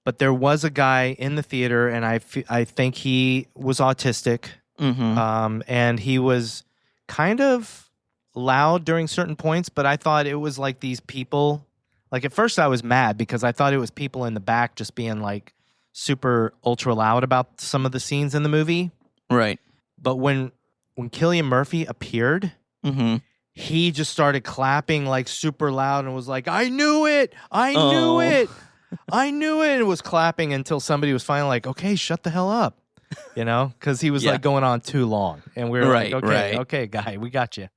Speaker 3: But there was a guy in the theater, and I think he was autistic.
Speaker 4: Mm-hmm.
Speaker 3: And he was kind of loud during certain points, but I thought it was like these people. Like, at first I was mad because I thought it was people in the back just being like super ultra loud about some of the scenes in the movie.
Speaker 4: Right.
Speaker 3: But when Cillian Murphy appeared,
Speaker 4: mm-hmm.
Speaker 3: he just started clapping like super loud and was like, I knew it! I knew it! I knew it! And was clapping until somebody was finally like, okay, shut the hell up. Because he was like going on too long. And we were like, okay, guy, we got you.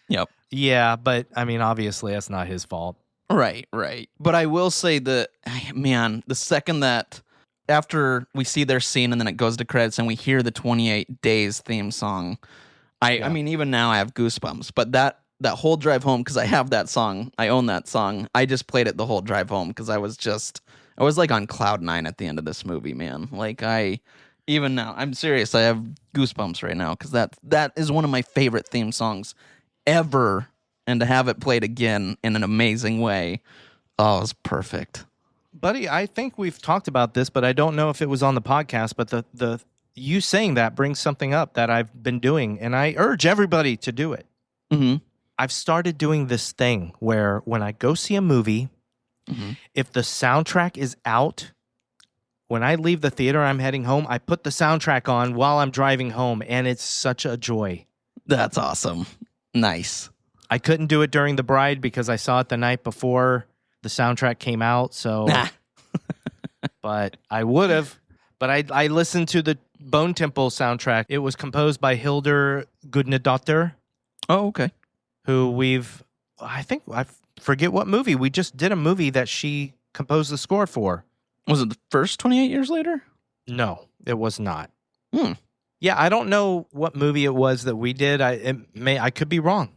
Speaker 4: Yep.
Speaker 3: Yeah, but I mean, obviously that's not his fault.
Speaker 4: Right. But I will say that, man, the second that after we see their scene and then it goes to credits and we hear the 28 Days theme song, I mean, even now I have goosebumps. But that whole drive home, because I have that song, I own that song. I just played it the whole drive home because I was like on cloud 9 at the end of this movie, man. Like even now, I'm serious. I have goosebumps right now because that is one of my favorite theme songs ever. And to have it played again in an amazing way, it was perfect.
Speaker 3: Buddy, I think we've talked about this, but I don't know if it was on the podcast, but the you saying that brings something up that I've been doing, and I urge everybody to do it.
Speaker 4: Mm-hmm.
Speaker 3: I've started doing this thing where when I go see a movie, if the soundtrack is out, when I leave the theater, I'm heading home, I put the soundtrack on while I'm driving home, and it's such a joy.
Speaker 4: That's awesome. Nice.
Speaker 3: I couldn't do it during The Bride because I saw it the night before the soundtrack came out, so but I would have. But I listened to the Bone Temple soundtrack. It was composed by Hildur Gudnadottir.
Speaker 4: Oh, okay.
Speaker 3: Who I forget what movie. We just did a movie that she composed the score for.
Speaker 4: Was it the first 28 years later?
Speaker 3: No, it was not. Yeah, I don't know what movie it was that we did. I could be wrong.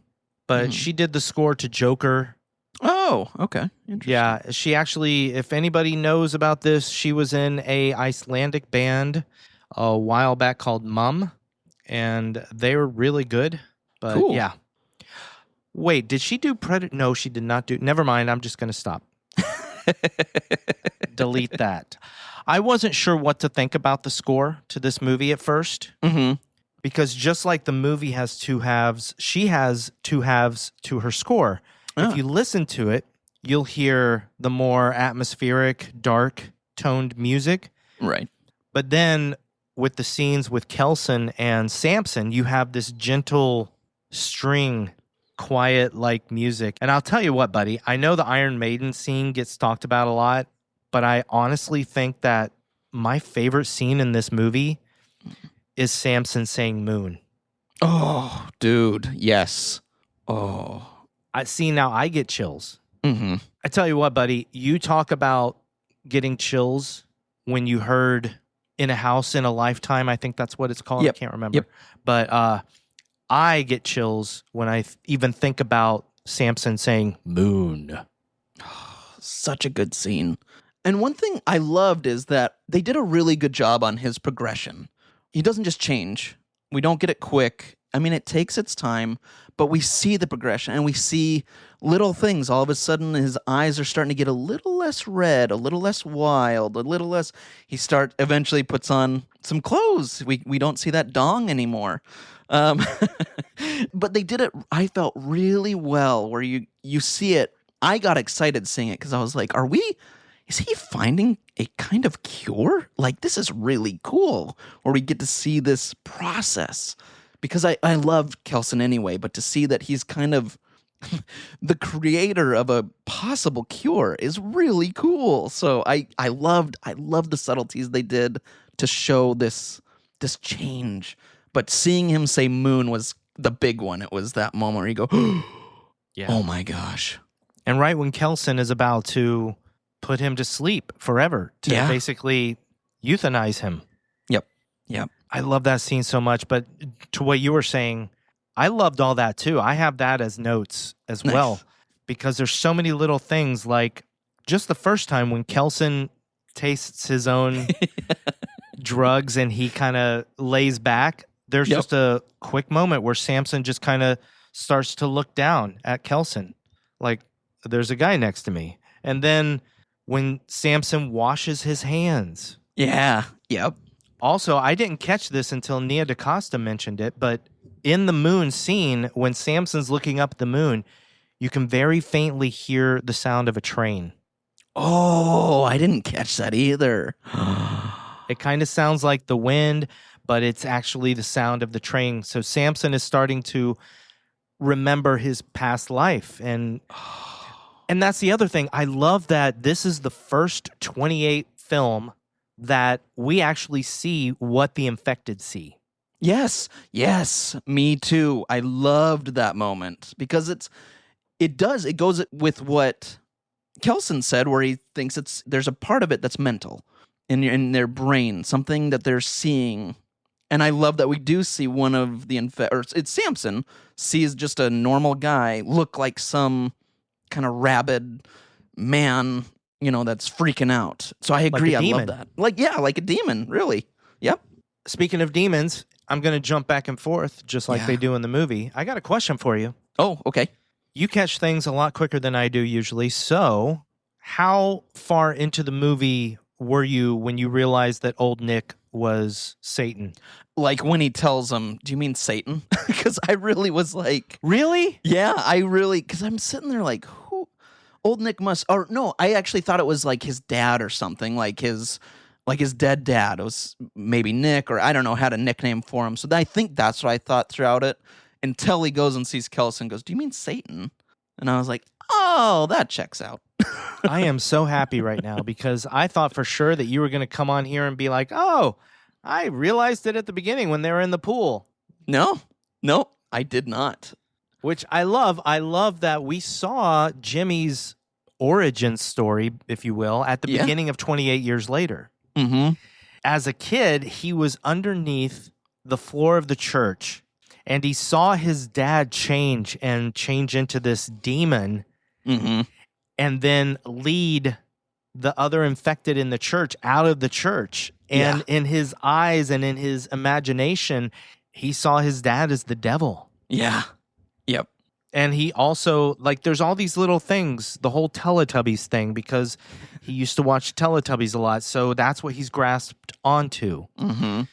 Speaker 3: But she did the score to Joker.
Speaker 4: Oh, okay. Interesting.
Speaker 3: Yeah, she actually, if anybody knows about this, she was in a Icelandic band a while back called Mum, and they were really good. But
Speaker 4: cool.
Speaker 3: Yeah. Wait, did she do Predator? No, she did not do. Never mind. I'm just going to stop. Delete that. I wasn't sure what to think about the score to this movie at first.
Speaker 4: Mm-hmm.
Speaker 3: Because just like the movie has two halves, she has two halves to her score. If you listen to it, you'll hear the more atmospheric, dark toned music.
Speaker 4: Right.
Speaker 3: But then with the scenes with Kelson and Samson, you have this gentle string, quiet like music. And I'll tell you what, buddy, I know the Iron Maiden scene gets talked about a lot, but I honestly think that my favorite scene in this movie is Samson saying moon.
Speaker 4: Oh, dude. Yes. Oh.
Speaker 3: Now I get chills.
Speaker 4: Mm-hmm.
Speaker 3: I tell you what, buddy, you talk about getting chills when you heard In a House in a Lifetime. I think that's what it's called.
Speaker 4: Yep.
Speaker 3: I can't remember.
Speaker 4: Yep.
Speaker 3: But I get chills when I even think about Samson saying moon.
Speaker 4: Such a good scene. And one thing I loved is that they did a really good job on his progression. He doesn't just change. We don't get it quick. I mean, it takes its time, but we see the progression and we see little things. All of a sudden, his eyes are starting to get a little less red, a little less wild, a little less. Eventually puts on some clothes. We don't see that dong anymore. But they did it, I felt, really well, where you see it. I got excited seeing it because I was like, is he finding a kind of cure? Like, this is really cool, where we get to see this process. Because I love Kelson anyway, but to see that he's kind of the creator of a possible cure is really cool. So I loved the subtleties they did to show this change. But seeing him say moon was the big one. It was that moment where you go,
Speaker 3: Yeah.
Speaker 4: Oh my gosh.
Speaker 3: And right when Kelson is about to put him to sleep forever, to basically euthanize him.
Speaker 4: Yep.
Speaker 3: I love that scene so much. But to what you were saying, I loved all that too. I have that as notes as well, because there's so many little things, like just the first time when Kelson tastes his own drugs and he kind of lays back. There's just a quick moment where Samson just kind of starts to look down at Kelson, like, there's a guy next to me. And then when Samson washes his hands.
Speaker 4: Yeah. Yep.
Speaker 3: Also, I didn't catch this until Nia DaCosta mentioned it, but in the moon scene, when Samson's looking up at the moon, you can very faintly hear the sound of a train.
Speaker 4: Oh, I didn't catch that either.
Speaker 3: It kind of sounds like the wind, but it's actually the sound of the train. So Samson is starting to remember his past life. And that's the other thing. I love that this is the first 28 film that we actually see what the infected see.
Speaker 4: Yes, me too. I loved that moment because it goes with what Kelson said, where he thinks there's a part of it that's mental in their brain, something that they're seeing. And I love that we do see one of the it's Samson sees just a normal guy look like some kind of rabid man, that's freaking out. So I agree. I love that. Like a demon, really. Yep.
Speaker 3: Speaking of demons, I'm going to jump back and forth just like they do in the movie. I got a question for you.
Speaker 4: Oh, okay.
Speaker 3: You catch things a lot quicker than I do usually. So how far into the movie were you when you realized that old Nick was Satan?
Speaker 4: Like when he tells him, do you mean Satan? Because I really was like...
Speaker 3: Really?
Speaker 4: Yeah, because I'm sitting there like, who? Old Nick must... Or no, I actually thought it was like his dad or something, like his dead dad. It was maybe Nick, or I don't know, had a nickname for him. So I think that's what I thought throughout it, until he goes and sees Kelson and goes, do you mean Satan? And I was like, oh, that checks out.
Speaker 3: I am so happy right now because I thought for sure that you were going to come on here and be like, oh, I realized it at the beginning when they were in the pool.
Speaker 4: No, I did not.
Speaker 3: Which I love. I love that we saw Jimmy's origin story, if you will, at the beginning of 28 years later.
Speaker 4: Mm-hmm.
Speaker 3: As a kid, he was underneath the floor of the church, and he saw his dad change into this demon, and then lead the other infected in the church out of the church. And in his eyes and in his imagination, he saw his dad as the devil.
Speaker 4: Yeah. Yep.
Speaker 3: And he also, there's all these little things, the whole Teletubbies thing, because he used to watch Teletubbies a lot. So that's what he's grasped onto.
Speaker 4: Mm-hmm.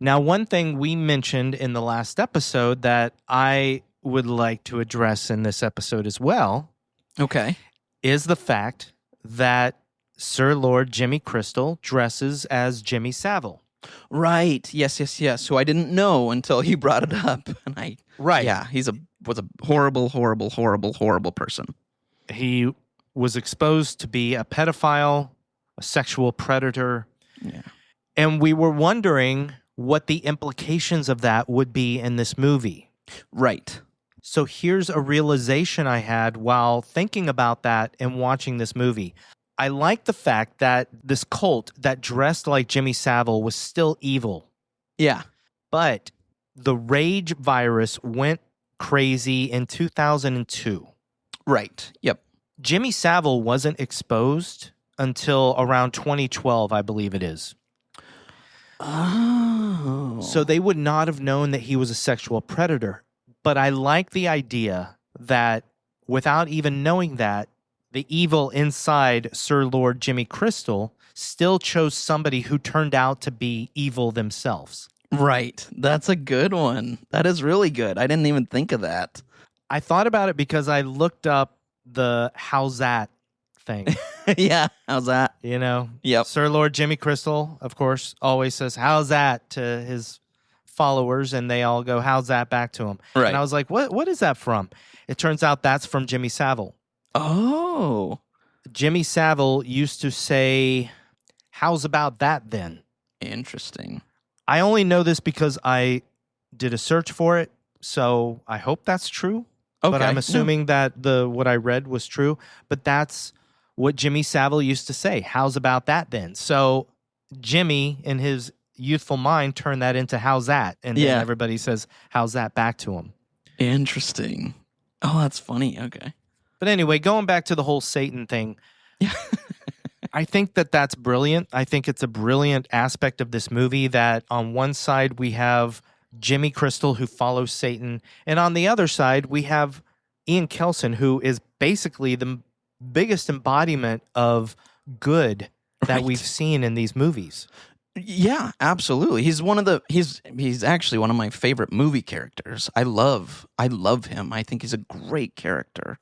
Speaker 3: Now, one thing we mentioned in the last episode that I would like to address in this episode as well.
Speaker 4: Okay.
Speaker 3: Is the fact that Sir Lord Jimmy Crystal dresses as Jimmy Savile.
Speaker 4: Right. Yes. Who I didn't know until you brought it up. And
Speaker 3: Right.
Speaker 4: Yeah, was a horrible, horrible, horrible, horrible person.
Speaker 3: He was exposed to be a pedophile, a sexual predator.
Speaker 4: Yeah.
Speaker 3: And we were wondering what the implications of that would be in this movie.
Speaker 4: Right.
Speaker 3: So here's a realization I had while thinking about that and watching this movie. I like the fact that this cult that dressed like Jimmy Savile was still evil.
Speaker 4: Yeah.
Speaker 3: But the rage virus went crazy in 2002.
Speaker 4: Right. Yep.
Speaker 3: Jimmy Savile wasn't exposed until around 2012, I believe it is.
Speaker 4: Oh.
Speaker 3: So they would not have known that he was a sexual predator. But I like the idea that without even knowing that, the evil inside Sir Lord Jimmy Crystal still chose somebody who turned out to be evil themselves.
Speaker 4: Right. That's a good one. That is really good. I didn't even think of that.
Speaker 3: I thought about it because I looked up the how's that thing.
Speaker 4: Yeah. How's that?
Speaker 3: You know?
Speaker 4: Yep.
Speaker 3: Sir Lord Jimmy Crystal, of course, always says, how's that to his followers, and they all go, how's that back to him?
Speaker 4: Right.
Speaker 3: And I was like, what is that from? It turns out that's from Jimmy Savile.
Speaker 4: Oh.
Speaker 3: Jimmy Savile used to say, how's about that then?
Speaker 4: Interesting.
Speaker 3: I only know this because I did a search for it, so I hope that's true.
Speaker 4: Okay.
Speaker 3: But I'm assuming that what I read was true. But that's what Jimmy Savile used to say. How's about that then? So Jimmy, in his youthful mind, turned that into how's that? And then everybody says, how's that back to him?
Speaker 4: Interesting. Oh, that's funny. Okay.
Speaker 3: But anyway, going back to the whole Satan thing, I think that that's brilliant. I think it's a brilliant aspect of this movie that on one side we have Jimmy Crystal who follows Satan, and on the other side we have Ian Kelson, who is basically the biggest embodiment of good that we've seen in these movies.
Speaker 4: Yeah, absolutely. He's he's actually one of my favorite movie characters. I love him. I think he's a great character.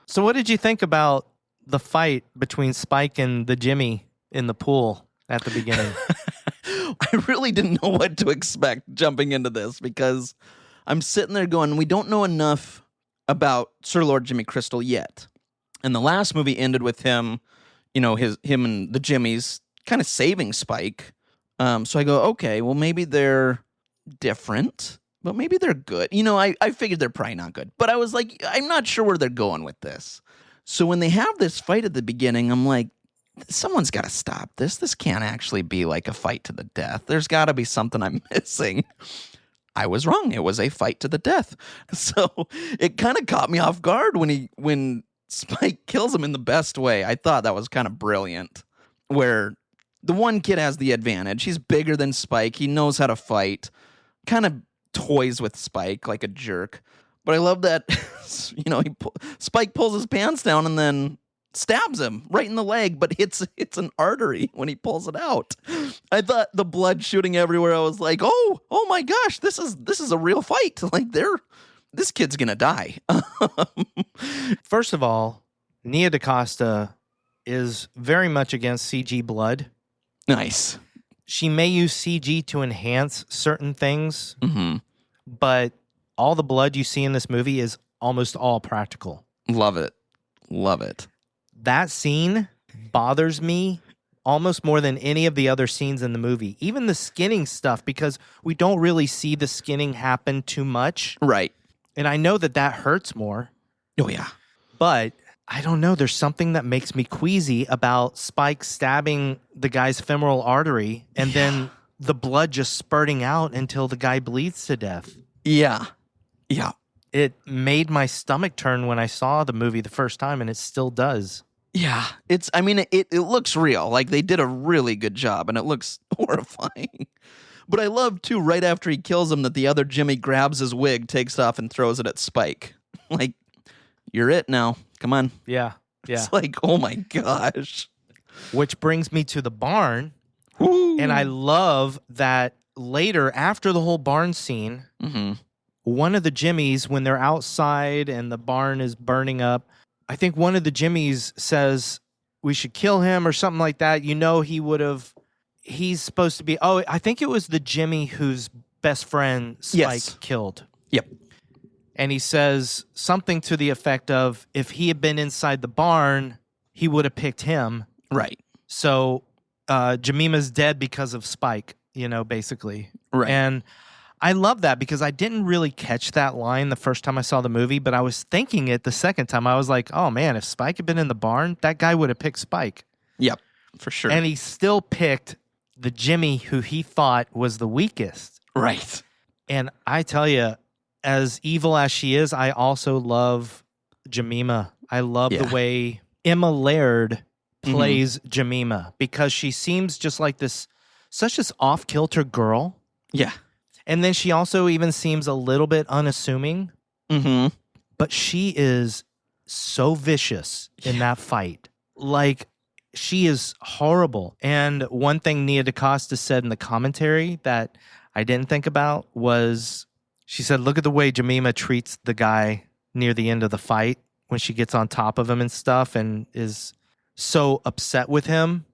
Speaker 3: So what did you think about the fight between Spike and the Jimmy in the pool at the beginning?
Speaker 4: I really didn't know what to expect jumping into this because I'm sitting there going, we don't know enough about Sir Lord Jimmy Crystal yet. And the last movie ended with him, him and the Jimmys kind of saving Spike. So I go, okay, well, maybe they're different, but maybe they're good. I figured they're probably not good, but I was like, I'm not sure where they're going with this. So when they have this fight at the beginning, I'm like, someone's got to stop this. This can't actually be like a fight to the death. There's got to be something I'm missing. I was wrong. It was a fight to the death. So it kind of caught me off guard when Spike kills him in the best way. I thought that was kind of brilliant, where the one kid has the advantage. He's bigger than Spike. He knows how to fight. Kind of toys with Spike like a jerk. But I love that, Spike pulls his pants down and then stabs him right in the leg, but hits an artery when he pulls it out. I thought the blood shooting everywhere. I was like, oh my gosh, this is a real fight. Like this kid's gonna die.
Speaker 3: First of all, Nia DaCosta is very much against CG blood.
Speaker 4: Nice.
Speaker 3: She may use CG to enhance certain things, but all the blood you see in this movie is almost all practical.
Speaker 4: Love it. Love it.
Speaker 3: That scene bothers me almost more than any of the other scenes in the movie. Even the skinning stuff, because we don't really see the skinning happen too much.
Speaker 4: Right.
Speaker 3: And I know that hurts more.
Speaker 4: Oh, yeah.
Speaker 3: But I don't know. There's something that makes me queasy about Spike stabbing the guy's femoral artery and then the blood just spurting out until the guy bleeds to death.
Speaker 4: Yeah. Yeah.
Speaker 3: It made my stomach turn when I saw the movie the first time, and it still does.
Speaker 4: Yeah. It looks real. Like, they did a really good job, and it looks horrifying. But I love, too, right after he kills him, that the other Jimmy grabs his wig, takes it off, and throws it at Spike. Like, you're it now. Come on.
Speaker 3: Yeah. Yeah.
Speaker 4: It's like, oh my gosh.
Speaker 3: Which brings me to the barn.
Speaker 4: Ooh.
Speaker 3: And I love that later, after the whole barn scene, one of the Jimmys, when they're outside and the barn is burning up, I think one of the Jimmys says, we should kill him or something like that. He's supposed to be, I think it was the Jimmy whose best friend Spike killed.
Speaker 4: Yep.
Speaker 3: And he says something to the effect of, if he had been inside the barn, he would have picked him.
Speaker 4: Right.
Speaker 3: So Jemima's dead because of Spike, basically.
Speaker 4: Right.
Speaker 3: And I love that because I didn't really catch that line the first time I saw the movie, but I was thinking it the second time. I was like, oh man, if Spike had been in the barn, that guy would have picked Spike.
Speaker 4: Yep, for sure.
Speaker 3: And he still picked the Jimmy who he thought was the weakest.
Speaker 4: Right.
Speaker 3: And I tell you, as evil as she is, I also love Jemima. I love the way Emma Laird plays Jemima because she seems just like this such this off-kilter girl.
Speaker 4: Yeah.
Speaker 3: And then she also even seems a little bit unassuming.
Speaker 4: Mm-hmm.
Speaker 3: But she is so vicious in that fight. Like, she is horrible. And one thing Nia DaCosta said in the commentary that I didn't think about was, she said, look at the way Jemima treats the guy near the end of the fight when she gets on top of him and stuff and is so upset with him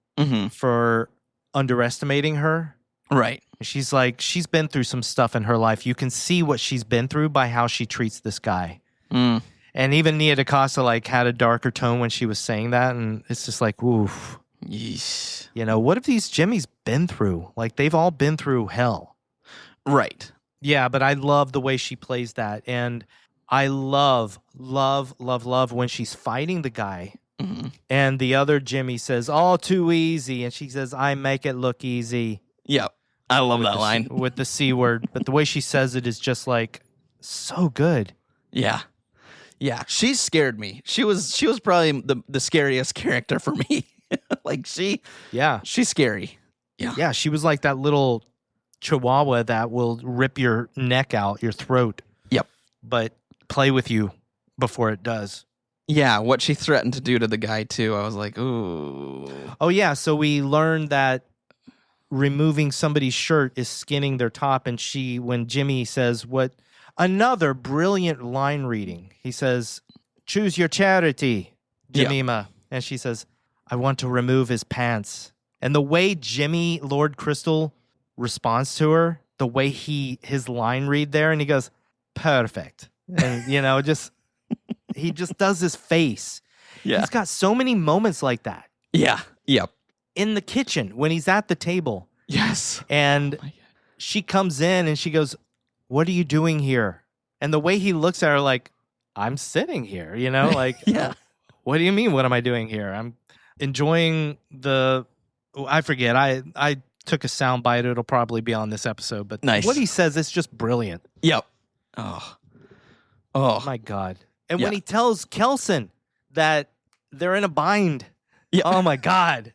Speaker 3: for underestimating her.
Speaker 4: Right.
Speaker 3: She's like, she's been through some stuff in her life. You can see what she's been through by how she treats this guy.
Speaker 4: Mm.
Speaker 3: And even Nia DaCosta like had a darker tone when she was saying that, and it's just like, oof.
Speaker 4: Yeesh.
Speaker 3: You know, what have these Jimmys been through? Like, they've all been through hell.
Speaker 4: Right.
Speaker 3: Yeah, but I love the way she plays that, and I love when she's fighting the guy, and the other Jimmy says, "All too easy," and she says, "I make it look easy."
Speaker 4: Yep. I love that line
Speaker 3: with the C word, but the way she says it is just like so good.
Speaker 4: Yeah. Yeah, she scared me. She was probably the scariest character for me. Like she's scary. Yeah.
Speaker 3: Yeah, she was like that little chihuahua that will rip your neck out, your throat.
Speaker 4: Yep.
Speaker 3: But play with you before it does.
Speaker 4: Yeah, what she threatened to do to the guy too. I was like, ooh.
Speaker 3: Oh yeah, so we learned that removing somebody's shirt is skinning their top, and when Jimmy says what another brilliant line reading. He says, "Choose your charity, Jemima." Yeah. And she says, "I want to remove his pants." And the way Jimmy Lord Crystal responds to her, the way his line read there, and he goes, "Perfect." And he just does his face.
Speaker 4: Yeah.
Speaker 3: He's got so many moments like that.
Speaker 4: Yeah. Yep.
Speaker 3: In the kitchen when he's at the table.
Speaker 4: Yes.
Speaker 3: And she comes in and she goes, "What are you doing here?" And the way he looks at her like, "I'm sitting here," like,
Speaker 4: yeah.
Speaker 3: What do you mean, what am I doing here? I'm enjoying I forget. I took a sound bite. It'll probably be on this episode, but
Speaker 4: nice.
Speaker 3: What he says is just brilliant.
Speaker 4: Yep. Oh
Speaker 3: my God. And when he tells Kelson that they're in a bind, oh my God.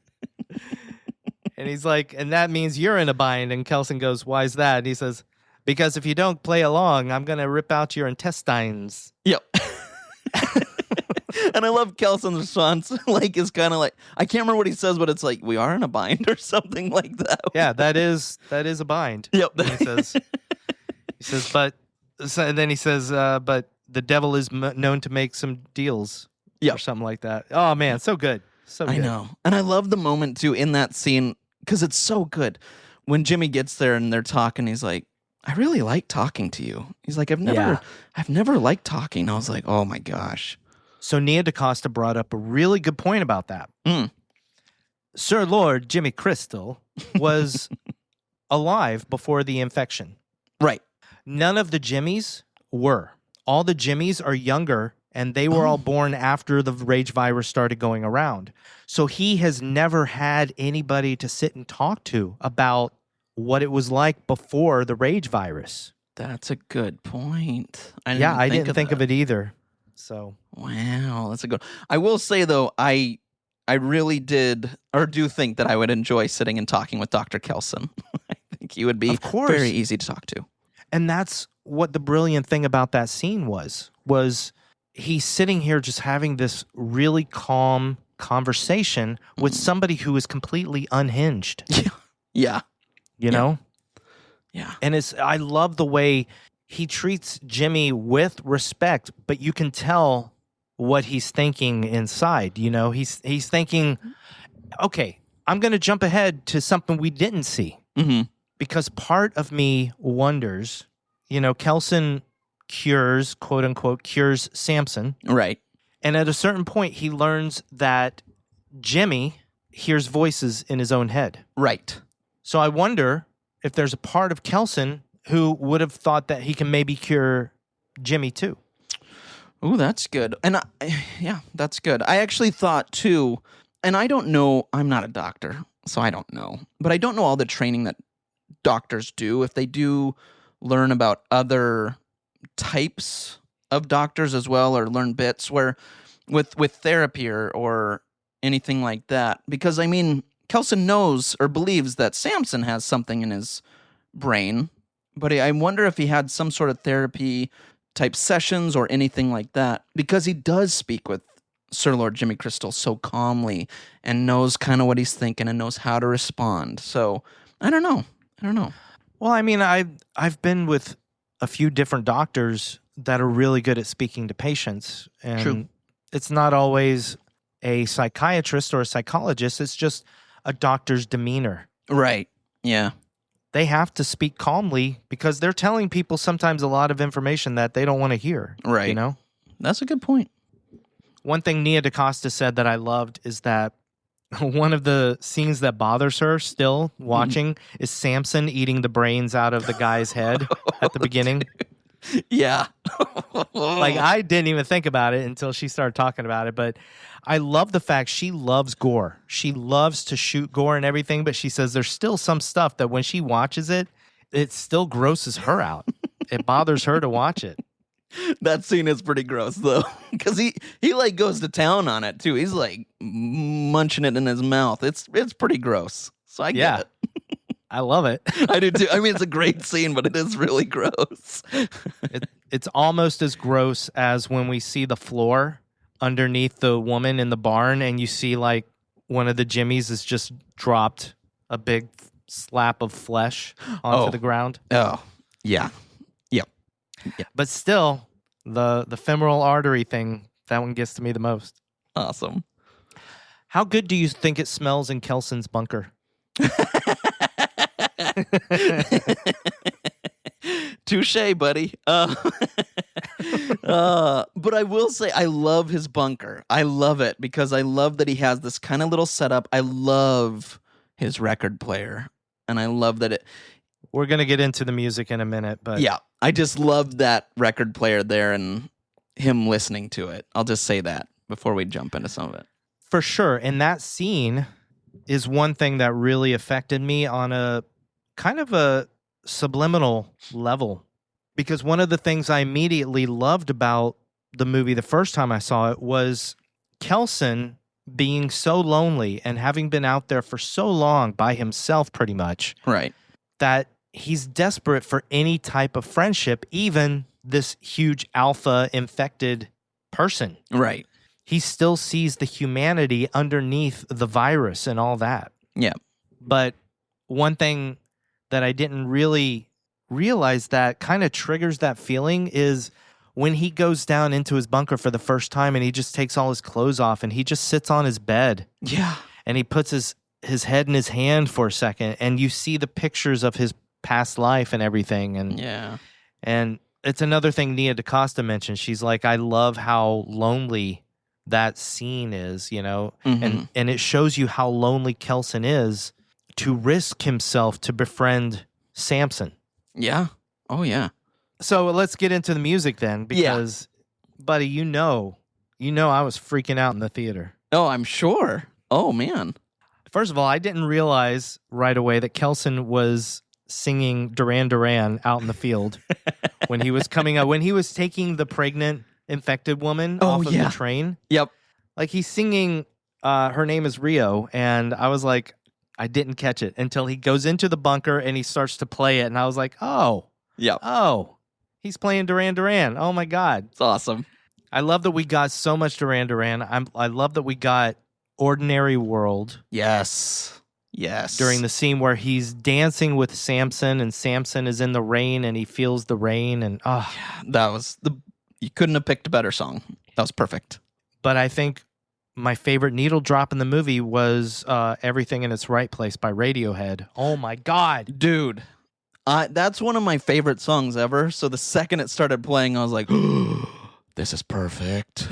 Speaker 3: And he's like, "And that means you're in a bind." And Kelson goes, "Why is that?" And he says, "Because if you don't play along, I'm going to rip out your intestines."
Speaker 4: Yep. And I love Kelson's response. Like, it's kind of like, I can't remember what he says, but it's like, "We are in a bind," or something like that.
Speaker 3: Yeah, that is a bind.
Speaker 4: Yep.
Speaker 3: And he says, and then he says, "But the devil is known to make some deals."
Speaker 4: Yep.
Speaker 3: Or something like that. Oh man, so good. So good.
Speaker 4: I know. And I love the moment too in that scene, because it's so good. When Jimmy gets there and they're talking, he's like, "I really like talking to you." He's like, I've never liked talking. I was like, oh my gosh.
Speaker 3: So Nia DaCosta brought up a really good point about that. Sir Lord Jimmy Crystal was alive before the infection.
Speaker 4: Right.
Speaker 3: None of the Jimmys were. All the Jimmys are younger, and they were all born after the rage virus started going around. So he has never had anybody to sit and talk to about what it was like before the rage virus.
Speaker 4: That's a good point.
Speaker 3: I didn't think of it either. So
Speaker 4: wow, that's a good. I will say though, I really do think that I would enjoy sitting and talking with Dr. Kelson. I think he would be very easy to talk to.
Speaker 3: And that's what the brilliant thing about that scene was he's sitting here just having this really calm conversation with somebody who is completely unhinged.
Speaker 4: Yeah.
Speaker 3: You know?
Speaker 4: Yeah.
Speaker 3: And I love the way he treats Jimmy with respect, but you can tell what he's thinking inside. He's thinking, okay, I'm going to jump ahead to something we didn't see.
Speaker 4: Mm-hmm.
Speaker 3: Because part of me wonders, Kelson quote unquote, cures Samson.
Speaker 4: Right.
Speaker 3: And at a certain point, he learns that Jimmy hears voices in his own head.
Speaker 4: Right. So
Speaker 3: I wonder if there's a part of Kelson who would have thought that he can maybe cure Jimmy too.
Speaker 4: Ooh, that's good. And that's good. I actually thought too, and I don't know, I'm not a doctor, so I don't know. But I don't know all the training that doctors do. If they do learn about other types of doctors as well, or learn bits where with therapy or anything like that. Because I mean, Kelson knows or believes that Samson has something in his brain, but I wonder if he had some sort of therapy type sessions or anything like that, because he does speak with Sir Lord Jimmy Crystal so calmly and knows kind of what he's thinking and knows how to respond. So I don't know.
Speaker 3: Well, I mean, I've been with a few different doctors that are really good at speaking to patients, and
Speaker 4: True.
Speaker 3: It's not always a psychiatrist or a psychologist. It's just a doctor's demeanor.
Speaker 4: Right. Yeah.
Speaker 3: They have to speak calmly because they're telling people sometimes a lot of information that they don't want to hear.
Speaker 4: Right.
Speaker 3: You know?
Speaker 4: That's a good point.
Speaker 3: One thing Nia DaCosta said that I loved is that one of the scenes that bothers her still watching is Samson eating the brains out of the guy's head at the beginning.
Speaker 4: Yeah.
Speaker 3: Like, I didn't even think about it until she started talking about it, but I love the fact she loves gore. She loves to shoot gore and everything, but she says there's still some stuff that when she watches it, it still grosses her out. It bothers her to watch it.
Speaker 4: That scene is pretty gross though, because he like goes to town on it too. He's like munching it in his mouth. It's pretty gross. So I get it.
Speaker 3: I love it.
Speaker 4: I do too. I mean, it's a great scene, but it is really gross.
Speaker 3: It's almost as gross as when we see the floor underneath the woman in the barn, and you see like one of the jimmies has just dropped a big slap of flesh onto the ground.
Speaker 4: Oh, yeah.
Speaker 3: But still, the femoral artery thing, that one gets to me the most.
Speaker 4: Awesome.
Speaker 3: How good do you think it smells in Kelson's bunker?
Speaker 4: Touche, buddy. But I will say I love his bunker. I love it because I love that he has this kind of little setup. I love his record player, and I love that it...
Speaker 3: We're going to get into the music in a minute, but...
Speaker 4: Yeah, I just love that record player there and him listening to it. I'll just say that before we jump into some of it.
Speaker 3: For sure. And that scene is one thing that really affected me on a kind of a subliminal level. Because one of the things I immediately loved about the movie the first time I saw it was Kelson being so lonely and having been out there for so long by himself pretty much.
Speaker 4: Right.
Speaker 3: That he's desperate for any type of friendship, even this huge alpha infected person.
Speaker 4: Right.
Speaker 3: He still sees the humanity underneath the virus and all that.
Speaker 4: Yeah.
Speaker 3: But one thing that I didn't really realize that kind of triggers that feeling is when he goes down into his bunker for the first time and he just takes all his clothes off and he just sits on his bed.
Speaker 4: Yeah.
Speaker 3: And he puts his head in his hand for a second, and you see the pictures of his past life and everything. And
Speaker 4: yeah.
Speaker 3: And it's another thing Nia DaCosta mentioned. She's like, I love how lonely that scene is, you know, and it shows you how lonely Kelson is to risk himself to befriend Samson.
Speaker 4: Yeah. Oh, yeah.
Speaker 3: So let's get into the music then, because, buddy, you know I was freaking out in the theater.
Speaker 4: Oh, I'm sure. Oh, man.
Speaker 3: First of all, I didn't realize right away that Kelson was singing Duran Duran out in the field when he was coming up, when he was taking the pregnant infected woman off of the train.
Speaker 4: Yep.
Speaker 3: Like, he's singing Her Name is Rio, and I was like, I didn't catch it until he goes into the bunker and he starts to play it, and I was like, he's playing Duran Duran. Oh my God.
Speaker 4: It's awesome.
Speaker 3: I love that we got so much Duran Duran. I love that we got Ordinary World.
Speaker 4: Yes.
Speaker 3: During the scene where he's dancing with Samson, and Samson is in the rain and he feels the rain, and
Speaker 4: that was you couldn't have picked a better song. That was perfect.
Speaker 3: But I think my favorite needle drop in the movie was Everything in Its Right Place by Radiohead. Oh my God.
Speaker 4: Dude. That's one of my favorite songs ever. So the second it started playing, I was like, this is perfect.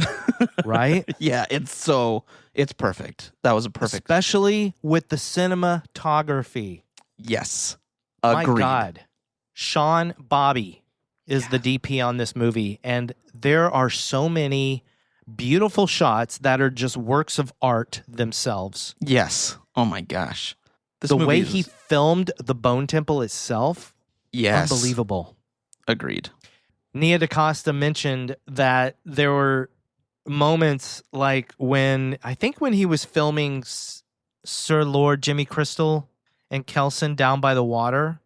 Speaker 3: Right?
Speaker 4: Yeah, it's perfect. That was a perfect.
Speaker 3: Especially with the cinematography.
Speaker 4: Yes.
Speaker 3: Agreed. My God. Sean Bobby is the DP on this movie, and there are so many beautiful shots that are just works of art themselves.
Speaker 4: Yes. Oh my gosh.
Speaker 3: The way he filmed the Bone Temple itself, unbelievable.
Speaker 4: Agreed.
Speaker 3: Nia DaCosta mentioned that there were moments like when he was filming Sir Lord Jimmy Crystal and Kelson down by the water.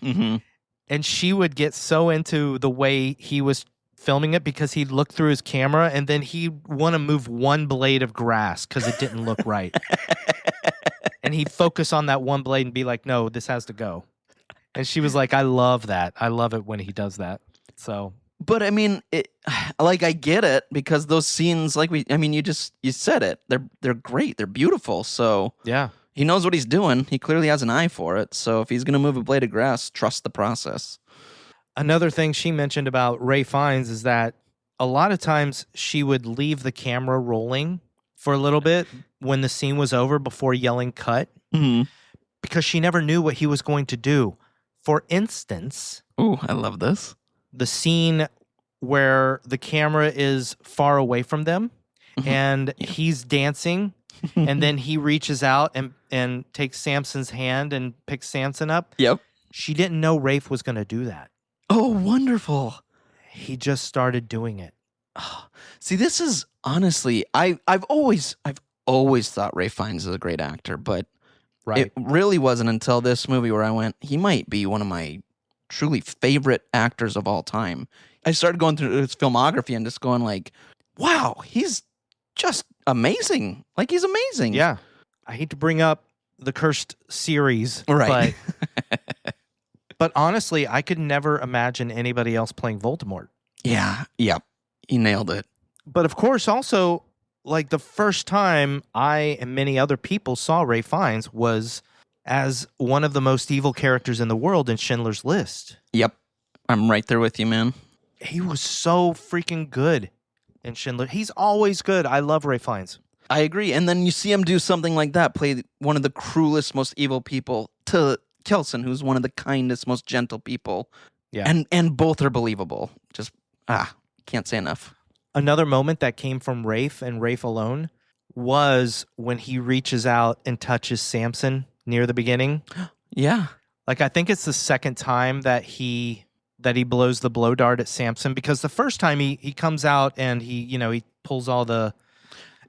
Speaker 4: Mm-hmm.
Speaker 3: And she would get so into the way he was filming it because he'd look through his camera and then he'd want to move one blade of grass because it didn't look right. And he'd focus on that one blade and be like, no, this has to go. And she was like, I love that. I love it when he does that. So,
Speaker 4: But I mean, I get it because those scenes, you said it. They're great. They're beautiful. So
Speaker 3: yeah.
Speaker 4: he knows what he's doing. He clearly has an eye for it. So if he's going to move a blade of grass, trust the process.
Speaker 3: Another thing she mentioned about Ray Fiennes is that a lot of times she would leave the camera rolling for a little bit when the scene was over before yelling cut because she never knew what he was going to do. For instance,
Speaker 4: ooh, I love this.
Speaker 3: The scene where the camera is far away from them and he's dancing and then he reaches out and takes Samson's hand and picks Samson up.
Speaker 4: Yep.
Speaker 3: She didn't know Rafe was going to do that.
Speaker 4: Oh, wonderful.
Speaker 3: He just started doing it.
Speaker 4: Oh, see, this is honestly, I've always thought Ray Fiennes is a great actor, but it really wasn't until this movie where I went, he might be one of my truly favorite actors of all time. I started going through his filmography and just going like, wow, he's just amazing. Like, he's amazing.
Speaker 3: Yeah. I hate to bring up the Cursed series,
Speaker 4: right?
Speaker 3: But honestly, I could never imagine anybody else playing Voldemort.
Speaker 4: Yeah. Yep. He nailed it.
Speaker 3: But of course, also, like the first time I and many other people saw Ray Fiennes was as one of the most evil characters in the world in Schindler's List.
Speaker 4: Yep. I'm right there with you, man.
Speaker 3: He was so freaking good in Schindler. He's always good. I love Ray Fiennes.
Speaker 4: I agree. And then you see him do something like that, play one of the cruelest, most evil people to Kelson, who's one of the kindest, most gentle people.
Speaker 3: Yeah.
Speaker 4: And both are believable. Just, can't say enough.
Speaker 3: Another moment that came from Rafe and Rafe alone was when he reaches out and touches Samson near the beginning.
Speaker 4: Yeah.
Speaker 3: Like, I think it's the second time that he blows the blow dart at Samson, because the first time he comes out and he pulls all the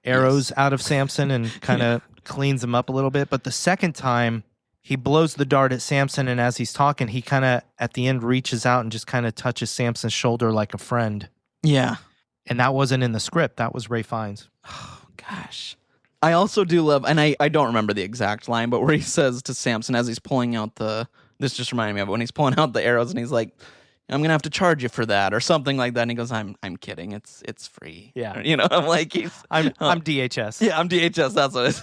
Speaker 3: arrows out of Samson and kind of cleans him up a little bit. But the second time he blows the dart at Samson, and as he's talking, he kind of at the end reaches out and just kind of touches Samson's shoulder like a friend.
Speaker 4: Yeah.
Speaker 3: And that wasn't in the script. That was Ray Fiennes.
Speaker 4: Oh, gosh. I also do love, and I don't remember the exact line, but where he says to Samson as he's pulling out this just reminded me of it, when he's pulling out the arrows and he's like, I'm going to have to charge you for that or something like that. And he goes, I'm kidding. It's free.
Speaker 3: Yeah.
Speaker 4: I'm like,
Speaker 3: I'm DHS.
Speaker 4: Yeah, I'm DHS. That's what it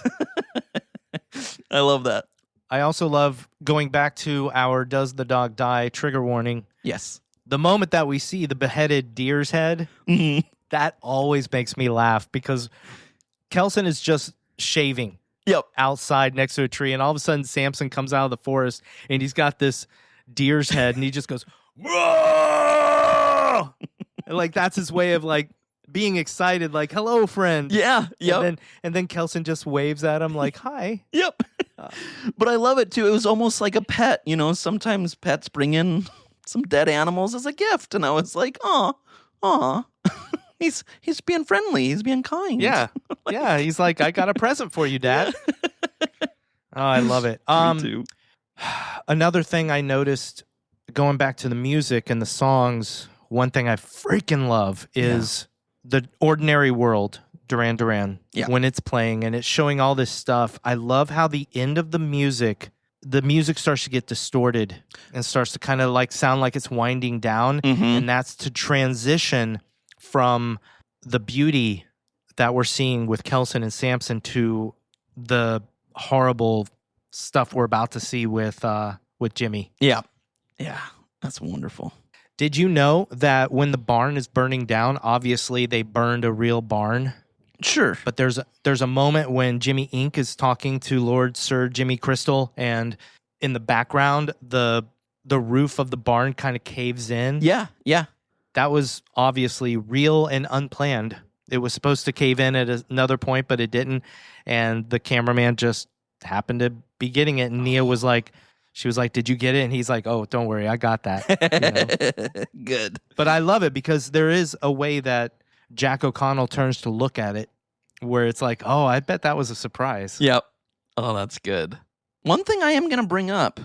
Speaker 4: is. I love that.
Speaker 3: I also love going back to our Does the Dog Die trigger warning.
Speaker 4: Yes.
Speaker 3: The moment that we see the beheaded deer's head, that always makes me laugh because Kelson is just shaving outside next to a tree, and all of a sudden Samson comes out of the forest and he's got this deer's head and he just goes, whoa! Like, that's his way of like being excited, like, hello, friend.
Speaker 4: Yeah. Yep.
Speaker 3: And then Kelson just waves at him like, hi.
Speaker 4: Yep. But I love it too. It was almost like a pet. Sometimes pets bring in some dead animals as a gift, and I was like, aw. He's being friendly. He's being kind.
Speaker 3: Yeah. Yeah. He's like, I got a present for you, Dad. Oh, I love it.
Speaker 4: Me too.
Speaker 3: Another thing I noticed going back to the music and the songs, one thing I freaking love is the Ordinary World, Duran Duran, when it's playing and it's showing all this stuff. I love how the end of the music starts to get distorted and starts to kind of like sound like it's winding down. And that's to transition from the beauty that we're seeing with Kelson and Samson to the horrible stuff we're about to see with Jimmy.
Speaker 4: Yeah. Yeah. That's wonderful.
Speaker 3: Did you know that when the barn is burning down, obviously they burned a real barn?
Speaker 4: Sure.
Speaker 3: But there's a moment when Jimmy Inc. is talking to Lord Sir Jimmy Crystal, and in the background, the roof of the barn kind of caves in.
Speaker 4: Yeah.
Speaker 3: That was obviously real and unplanned. It was supposed to cave in at another point, but it didn't. And the cameraman just happened to be getting it. And Nia was like, she was like, did you get it? And he's like, oh, don't worry, I got that.
Speaker 4: Good.
Speaker 3: But I love it because there is a way that Jack O'Connell turns to look at it where it's like, oh, I bet that was a surprise.
Speaker 4: Yep. Oh, that's good. One thing I am going to bring up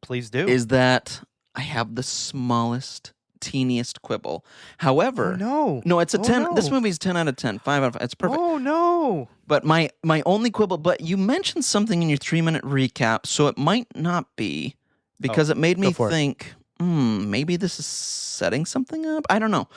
Speaker 3: Please do.
Speaker 4: is that I have the smallest, teeniest quibble. However,
Speaker 3: no,
Speaker 4: it's a
Speaker 3: Oh,
Speaker 4: 10.
Speaker 3: no.
Speaker 4: This movie's 10 out of 10, 5 out of 5. It's perfect.
Speaker 3: Oh no.
Speaker 4: But my only quibble, but you mentioned something in your 3-minute recap, so it might not be, because it made me
Speaker 3: go for it.
Speaker 4: think, maybe this is setting something up? I don't know.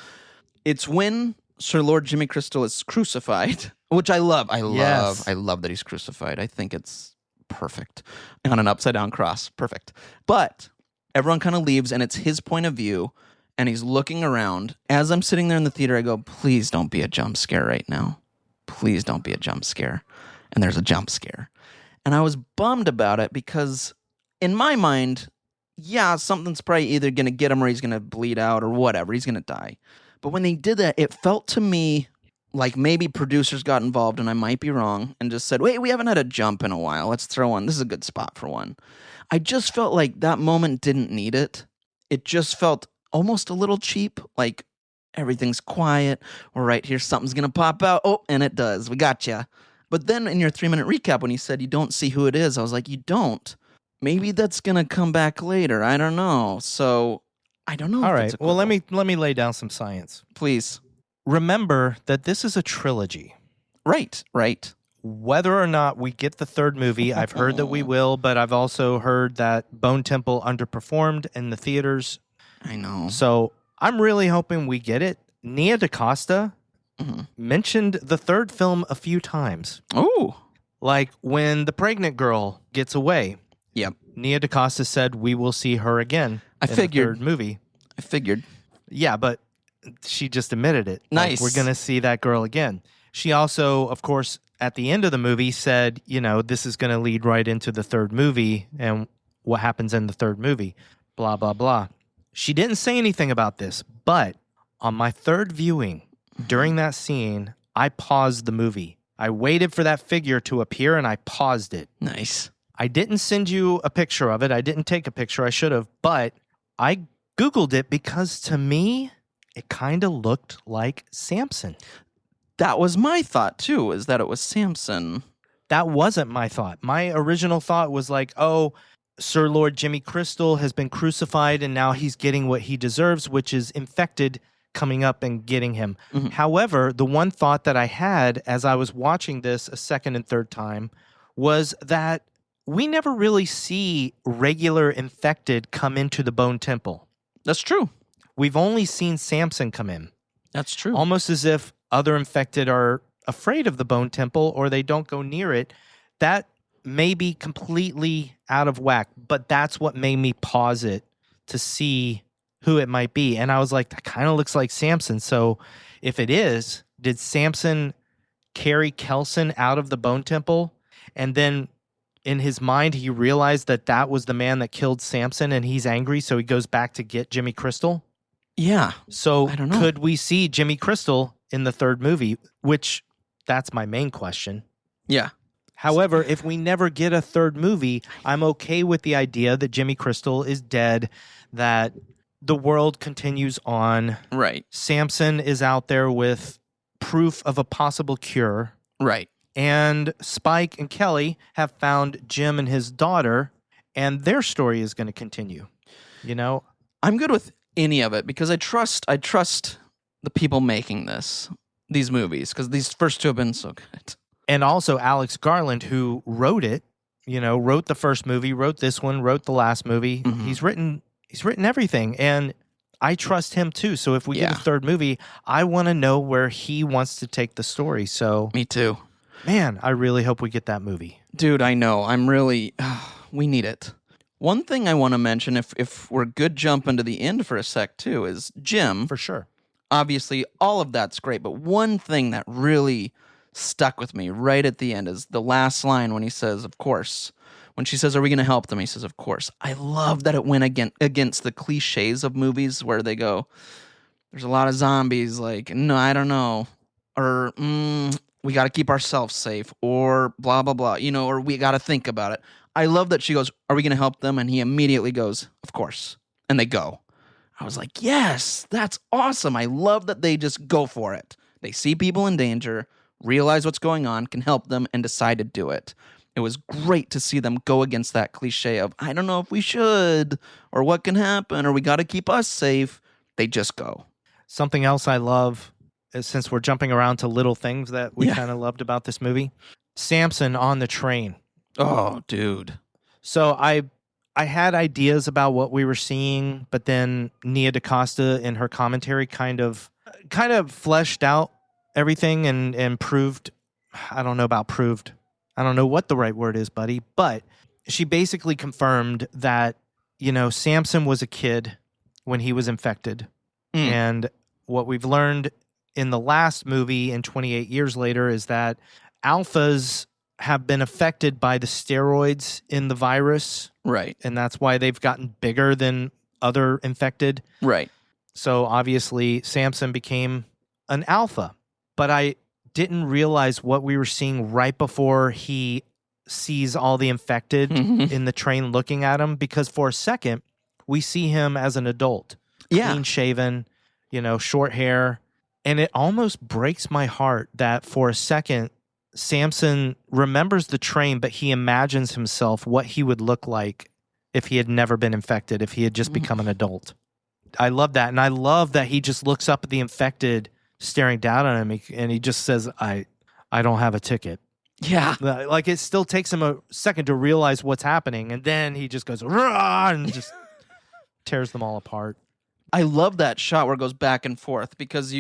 Speaker 4: It's when Sir Lord Jimmy Crystal is crucified, which I love.
Speaker 3: Yes.
Speaker 4: I love that he's crucified. I think it's perfect. On an upside-down cross. Perfect. But everyone kind of leaves, and it's his point of view, and he's looking around. As I'm sitting there in the theater, I go, please don't be a jump scare right now. Please don't be a jump scare. And there's a jump scare. And I was bummed about it because in my mind, yeah, something's probably either going to get him or he's going to bleed out or whatever. He's going to die. But when they did that, it felt to me like maybe producers got involved, and I might be wrong, and just said, wait, we haven't had a jump in a while. Let's throw one. This is a good spot for one. I just felt like that moment didn't need it. It just felt almost a little cheap, like everything's quiet. We're right here. Something's going to pop out. Oh, and it does. We got you. But then in your 3-minute recap, when you said you don't see who it is, I was like, you don't. Maybe that's going to come back later. I don't know. So I don't know.
Speaker 3: All
Speaker 4: if
Speaker 3: right.
Speaker 4: it's a
Speaker 3: Well, let
Speaker 4: quibble.
Speaker 3: me lay down some science.
Speaker 4: Please.
Speaker 3: Remember that this is a trilogy.
Speaker 4: Right.
Speaker 3: Whether or not we get the third movie, I've heard that we will, but I've also heard that Bone Temple underperformed in the theaters.
Speaker 4: I know.
Speaker 3: So I'm really hoping we get it. Nia DaCosta mentioned the third film a few times.
Speaker 4: Oh.
Speaker 3: Like when the pregnant girl gets away.
Speaker 4: Yep.
Speaker 3: Nia DaCosta said we will see her again
Speaker 4: I
Speaker 3: in
Speaker 4: figured.
Speaker 3: the third movie.
Speaker 4: I figured.
Speaker 3: Yeah, but she just admitted it.
Speaker 4: Nice.
Speaker 3: Like, we're going to see that girl again. She also, of course, at the end of the movie said, this is going to lead right into the third movie and what happens in the third movie, blah, blah, blah. She didn't say anything about this, but on my third viewing, during that scene, I paused the movie. I waited for that figure to appear and I paused it.
Speaker 4: Nice.
Speaker 3: I didn't send you a picture of it. I didn't take a picture. I should have, but I Googled it because to me, it kind of looked like Samson.
Speaker 4: That was my thought too, is that it was Samson.
Speaker 3: That wasn't my thought. My original thought was like, oh, Sir Lord Jimmy Crystal has been crucified and now he's getting what he deserves, which is infected coming up and getting him. However, the one thought that I had as I was watching this a second and third time was that we never really see regular infected come into the Bone Temple.
Speaker 4: That's true.
Speaker 3: We've only seen Samson come in.
Speaker 4: That's true.
Speaker 3: Almost as if other infected are afraid of the Bone Temple or they don't go near it. That may be completely out of whack, but that's what made me pause it to see who it might be. And I was like, that kind of looks like Samson. So if it is, did Samson carry Kelson out of the Bone Temple? And then in his mind, he realized that that was the man that killed Samson and he's angry. So he goes back to get Jimmy Crystal.
Speaker 4: Yeah.
Speaker 3: So
Speaker 4: I don't know.
Speaker 3: could we see Jimmy Crystal in the third movie? Which that's my main question.
Speaker 4: Yeah.
Speaker 3: However, if we never get a third movie, I'm okay with the idea that Jimmy Crystal is dead, that the world continues on.
Speaker 4: Right.
Speaker 3: Samson is out there with proof of a possible cure.
Speaker 4: Right.
Speaker 3: And Spike and Kelly have found Jim and his daughter, and their story is going to continue.
Speaker 4: I'm good with any of it because I trust the people making these movies, because these first two have been so good.
Speaker 3: And also Alex Garland, who wrote it, wrote the first movie, wrote this one, wrote the last movie. He's written everything, and I trust him too. So if we get a third movie, I want to know where he wants to take the story. So
Speaker 4: Me too.
Speaker 3: man, I really hope we get that movie.
Speaker 4: Dude, I know. I'm really we need it. One thing I want to mention, if we're good jumping to the end for a sec too, is Jim.
Speaker 3: For sure.
Speaker 4: Obviously, all of that's great, but one thing that really stuck with me right at the end is the last line when he says, of course. When she says, are we going to help them? He says, of course. I love that it went against the cliches of movies where they go, there's a lot of zombies, like, no, I don't know. Or, we got to keep ourselves safe. Or blah, blah, blah. Or we got to think about it. I love that she goes, are we going to help them? And he immediately goes, of course. And they go. I was like, yes, that's awesome. I love that they just go for it. They see people in danger, realize what's going on, can help them, and decide to do it. It was great to see them go against that cliche of, I don't know if we should, or what can happen, or we got to keep us safe. They just go.
Speaker 3: Something else I love, is since we're jumping around to little things that we kind of loved about this movie, Samson on the train.
Speaker 4: Oh, dude.
Speaker 3: So I had ideas about what we were seeing, but then Nia DaCosta in her commentary kind of fleshed out everything and proved, I don't know about proved. I don't know what the right word is, buddy, but she basically confirmed that, Samson was a kid when he was infected. And what we've learned in the last movie and 28 years later is that alphas have been affected by the steroids in the virus.
Speaker 4: Right.
Speaker 3: And that's why they've gotten bigger than other infected.
Speaker 4: Right.
Speaker 3: So obviously Samson became an alpha. But I didn't realize what we were seeing right before he sees all the infected in the train looking at him, because for a second we see him as an adult.
Speaker 4: Yeah.
Speaker 3: Clean shaven, short hair. And it almost breaks my heart that for a second Samson remembers the train, but he imagines himself what he would look like if he had never been infected, if he had just become an adult. I love that. And I love that he just looks up at the infected staring down on him, and he just says, I don't have a ticket.
Speaker 4: Yeah.
Speaker 3: Like, it still takes him a second to realize what's happening, and then he just goes, "Rah!" and just tears them all apart.
Speaker 4: I love that shot where it goes back and forth, because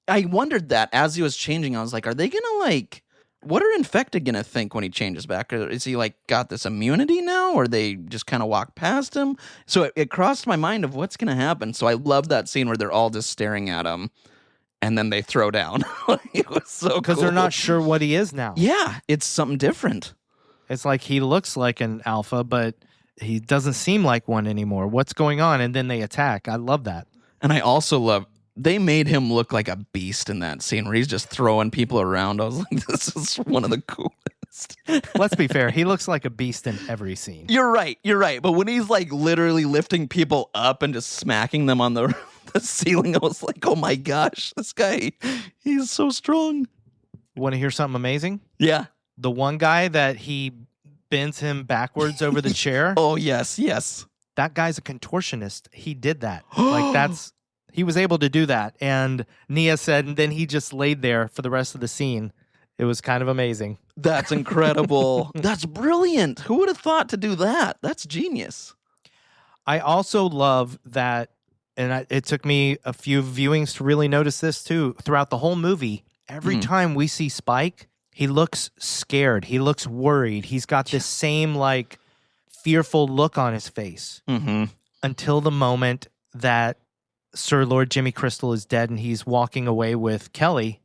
Speaker 4: I wondered that as he was changing. I was like, are they gonna what are infected gonna think when he changes back? Is he got this immunity now, or they just kind of walk past him? So it crossed my mind of what's gonna happen. So I love that scene where they're all just staring at him, and then they throw down. It was so cool.
Speaker 3: Because they're not sure what he is now.
Speaker 4: Yeah, it's something different.
Speaker 3: It's like he looks like an alpha, but he doesn't seem like one anymore. What's going on? And then they attack. I love that.
Speaker 4: And I also love, they made him look like a beast in that scene where he's just throwing people around. I was like, this is one of the coolest.
Speaker 3: Let's be fair. He looks like a beast in every scene.
Speaker 4: You're right. But when he's literally lifting people up and just smacking them on the ceiling, I was like, oh my gosh, this guy, he's so strong.
Speaker 3: Want to hear something amazing?
Speaker 4: Yeah.
Speaker 3: The one guy that he bends him backwards over the chair.
Speaker 4: Oh, yes.
Speaker 3: That guy's a contortionist. He did that. He was able to do that. And Nia said, and then he just laid there for the rest of the scene. It was kind of amazing.
Speaker 4: That's incredible. That's brilliant. Who would have thought to do that? That's genius.
Speaker 3: I also love that, and it took me a few viewings to really notice this too. Throughout the whole movie, every time we see Spike, he looks scared. He looks worried. He's got this same fearful look on his face until the moment that Sir Lord Jimmy Crystal is dead and he's walking away with Kelly.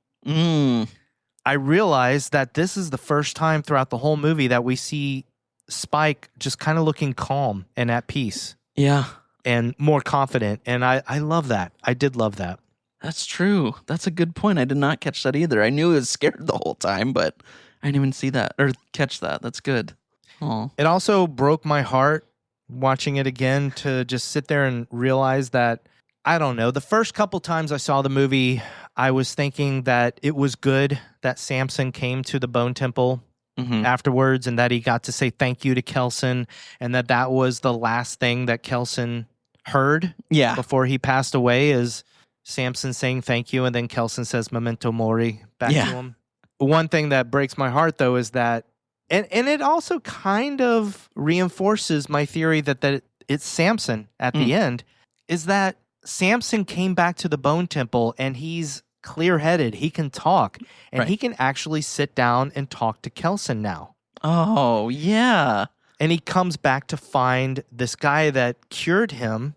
Speaker 3: I realized that this is the first time throughout the whole movie that we see Spike just kind of looking calm and at peace.
Speaker 4: Yeah.
Speaker 3: And more confident. And I love that. I did love that.
Speaker 4: That's true. That's a good point. I did not catch that either. I knew he was scared the whole time, but I didn't even see that or catch that. That's good. Oh.
Speaker 3: It also broke my heart watching it again to just sit there and realize that, I don't know, the first couple times I saw the movie, I was thinking that it was good that Samson came to the Bone Temple afterwards and that he got to say thank you to Kelson, and that was the last thing that Kelson heard before he passed away, is Samson saying thank you, and then Kelson says memento mori back to him. One thing that breaks my heart, though, is that, and it also kind of reinforces my theory that it's Samson at the end, is that Samson came back to the Bone Temple and he's clear-headed. He can talk, and he can actually sit down and talk to Kelson now.
Speaker 4: Oh, yeah.
Speaker 3: And he comes back to find this guy that cured him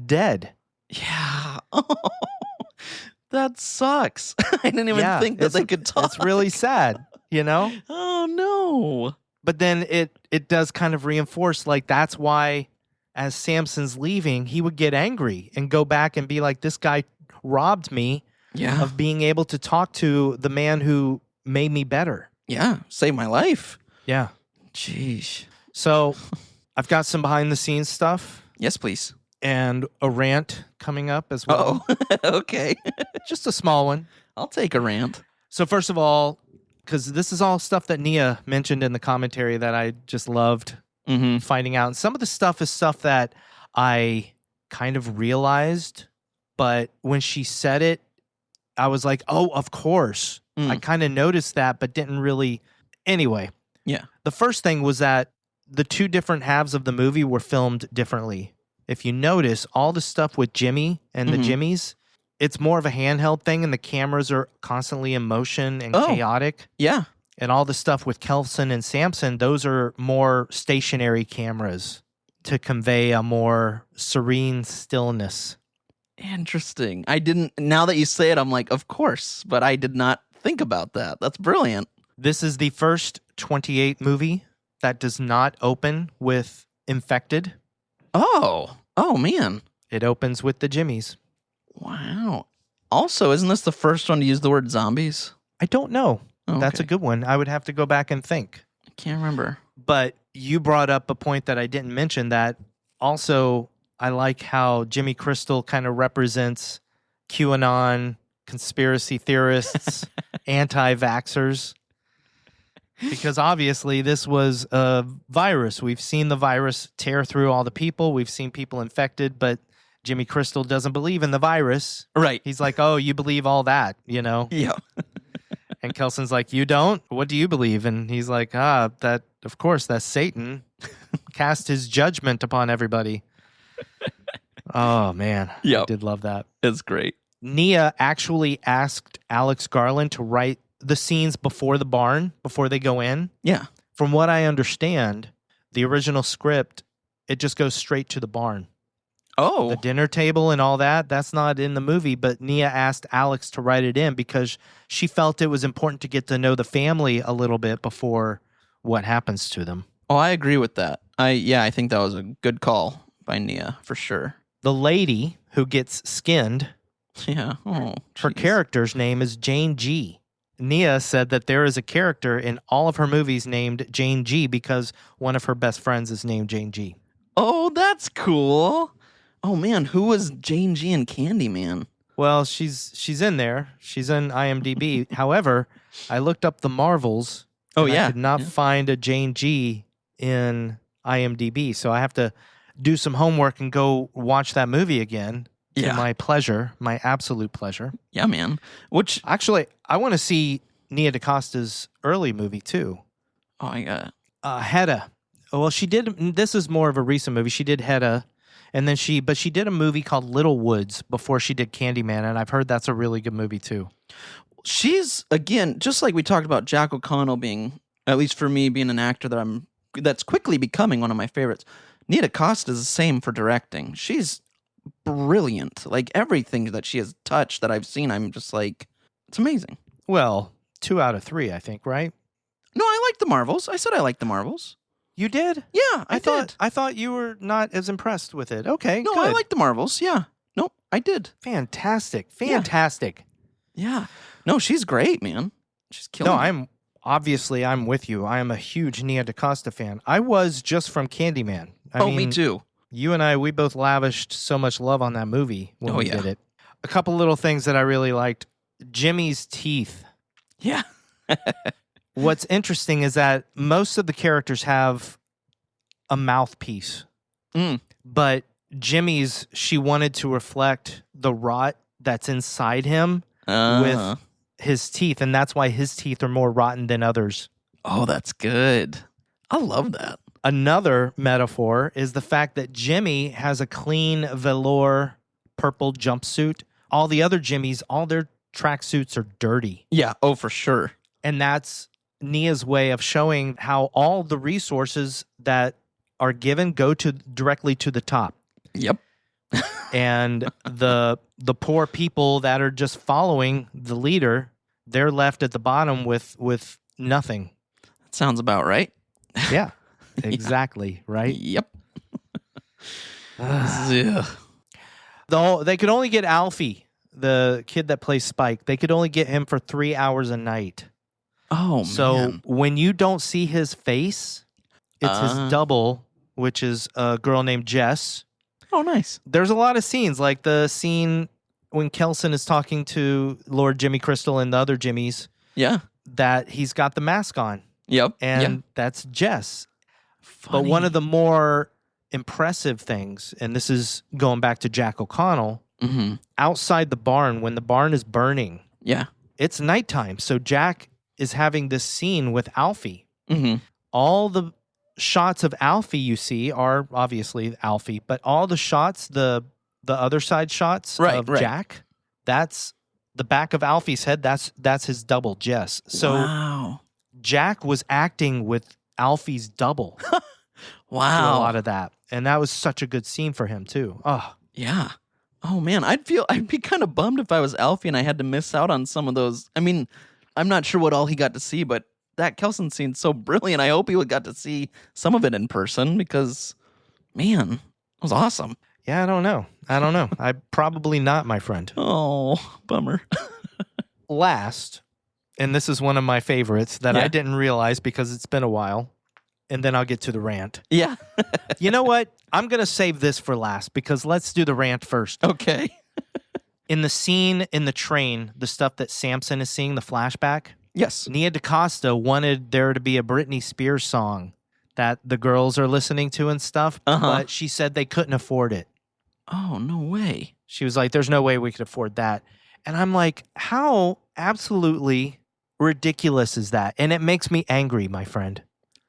Speaker 3: dead.
Speaker 4: Yeah. Oh, that sucks. I didn't even think that they could talk.
Speaker 3: It's really sad,
Speaker 4: Oh, no.
Speaker 3: But then it does kind of reinforce, that's why as Samson's leaving, he would get angry and go back and be like, this guy robbed me of being able to talk to the man who made me better.
Speaker 4: Yeah, saved my life.
Speaker 3: Yeah.
Speaker 4: Jeez.
Speaker 3: So I've got some behind the scenes stuff.
Speaker 4: Yes, please.
Speaker 3: And a rant coming up as well.
Speaker 4: Oh, okay.
Speaker 3: Just a small one.
Speaker 4: I'll take a rant.
Speaker 3: So first of all, because this is all stuff that Nia mentioned in the commentary that I just loved finding out. And some of the stuff is stuff that I kind of realized, but when she said it, I was like, oh, of course. I kind of noticed that, but didn't really. Anyway.
Speaker 4: Yeah.
Speaker 3: The first thing was that the two different halves of the movie were filmed differently. If you notice, all the stuff with Jimmy and the Jimmies, it's more of a handheld thing, and the cameras are constantly in motion and chaotic.
Speaker 4: Yeah.
Speaker 3: And all the stuff with Kelson and Samson, those are more stationary cameras to convey a more serene stillness.
Speaker 4: Interesting. I didn't, now that you say it, I'm like, of course, but I did not think about that. That's brilliant.
Speaker 3: This is the first 28 movie that does not open with infected.
Speaker 4: Oh, man.
Speaker 3: It opens with the Jimmies.
Speaker 4: Wow. Also, isn't this the first one to use the word zombies?
Speaker 3: I don't know.
Speaker 4: Okay.
Speaker 3: That's a good one. I would have to go back and think.
Speaker 4: I can't remember.
Speaker 3: But you brought up a point that I didn't mention, that also I like how Jimmy Crystal kind of represents QAnon, conspiracy theorists, anti-vaxxers. Because obviously this was a virus. We've seen the virus tear through all the people. We've seen people infected, but Jimmy Crystal doesn't believe in the virus.
Speaker 4: Right.
Speaker 3: He's like, oh, you believe all that, you know?
Speaker 4: Yeah.
Speaker 3: And Kelson's like, you don't? What do you believe? And he's like, that, of course, that's Satan. Cast his judgment upon everybody. Oh, man.
Speaker 4: Yep.
Speaker 3: I did love that.
Speaker 4: It's great.
Speaker 3: Nia actually asked Alex Garland to write the scenes before the barn, before they go in.
Speaker 4: Yeah.
Speaker 3: From what I understand, the original script, it just goes straight to the barn.
Speaker 4: Oh.
Speaker 3: The dinner table and all that, that's not in the movie, but Nia asked Alex to write it in because she felt it was important to get to know the family a little bit before what happens to them.
Speaker 4: Oh, I agree with that. I think that was a good call by Nia, for sure.
Speaker 3: The lady who gets skinned,
Speaker 4: Yeah. Oh,
Speaker 3: her
Speaker 4: jeez.
Speaker 3: character's name is Jane G. Nia said that there is a character in all of her movies named Jane G because one of her best friends is named Jane G.
Speaker 4: Oh, that's cool. Oh, man. Who was Jane G in Candyman?
Speaker 3: Well, she's in there. She's in IMDb. However, I looked up the Marvels.
Speaker 4: Oh,
Speaker 3: and
Speaker 4: yeah.
Speaker 3: I could not find a Jane G in IMDb, so I have to do some homework and go watch that movie again. To my pleasure, my absolute pleasure.
Speaker 4: Yeah, man. Which,
Speaker 3: Actually, I want to see Nia DaCosta's early movie too.
Speaker 4: oh, I got
Speaker 3: Hedda. Well, she did. This is more of a recent movie. She did Hedda, and then she did a movie called Little Woods before she did Candyman, and I've heard that's a really good movie too.
Speaker 4: She's, again, just like we talked about Jack O'Connell being, at least for me, being an actor that's quickly becoming one of my favorites. Nia DaCosta is the same for directing. She's brilliant. Like, everything that she has touched that I've seen, I'm just like, it's amazing.
Speaker 3: Well, 2 out of 3, I think, right?
Speaker 4: No, I like the Marvels. I said I like the Marvels.
Speaker 3: You did?
Speaker 4: Yeah, I did.
Speaker 3: I thought you were not as impressed with it. Okay,
Speaker 4: No,
Speaker 3: good.
Speaker 4: I like the Marvels. Yeah. No, I did.
Speaker 3: Fantastic.
Speaker 4: Yeah. No, she's great, man. She's killing it.
Speaker 3: I'm with you. I am a huge Nia DaCosta fan. I was just from Candyman. I mean,
Speaker 4: me too.
Speaker 3: You and I, we both lavished so much love on that movie when we
Speaker 4: yeah.
Speaker 3: did it. A couple little things that I really liked. Jimmy's teeth.
Speaker 4: Yeah.
Speaker 3: What's interesting is that most of the characters have a mouthpiece. But Jimmy's, she wanted to reflect the rot that's inside him with his teeth, and that's why his teeth are more rotten than others.
Speaker 4: Oh, that's good. I love that.
Speaker 3: Another metaphor is the fact that Jimmy has a clean velour purple jumpsuit. All the other Jimmys, all their tracksuits are dirty.
Speaker 4: Yeah. Oh, for sure.
Speaker 3: And that's Nia's way of showing how all the resources that are given go directly to the top.
Speaker 4: Yep.
Speaker 3: And the poor people that are just following the leader, they're left at the bottom with nothing.
Speaker 4: That sounds about right.
Speaker 3: Yeah. Exactly, right?
Speaker 4: Yep. Yeah.
Speaker 3: They could only get Alfie, the kid that plays Spike. They could only get him for 3 hours a night.
Speaker 4: Oh,
Speaker 3: so
Speaker 4: man.
Speaker 3: when you don't see his face, it's his double, which is a girl named Jess.
Speaker 4: Oh, nice.
Speaker 3: There's a lot of scenes, like the scene when Kelson is talking to Lord Jimmy Crystal and the other Jimmys.
Speaker 4: Yeah.
Speaker 3: that he's got the mask on.
Speaker 4: Yep.
Speaker 3: And that's Jess.
Speaker 4: Funny.
Speaker 3: But one of the more impressive things, and this is going back to Jack O'Connell, outside the barn, when the barn is burning, it's nighttime. So Jack is having this scene with Alfie. All the shots of Alfie you see are obviously Alfie, but all the shots, the other side shots of Jack, that's the back of Alfie's head. That's his double, Jess. So Jack was acting with Alfie's double.
Speaker 4: Wow.
Speaker 3: A lot of that. And that was such a good scene for him too. Oh.
Speaker 4: Yeah. Oh man, I'd be kind of bummed if I was Alfie and I had to miss out on some of those. I mean, I'm not sure what all he got to see, but that Kelson scene's so brilliant. I hope he got to see some of it in person because, man, it was awesome.
Speaker 3: Yeah, I don't know. I probably not, my friend.
Speaker 4: Oh, bummer.
Speaker 3: Last, and this is one of my favorites that I didn't realize because it's been a while, and then I'll get to the rant.
Speaker 4: Yeah.
Speaker 3: You know what? I'm going to save this for last because let's do the rant first.
Speaker 4: Okay.
Speaker 3: In the scene in the train, the stuff that Samson is seeing, the flashback.
Speaker 4: Yes.
Speaker 3: Nia DaCosta wanted there to be a Britney Spears song that the girls are listening to and stuff, but she said they couldn't afford it.
Speaker 4: Oh, no way.
Speaker 3: She was like, there's no way we could afford that. And I'm like, how absolutely ridiculous is that? And it makes me angry, my friend.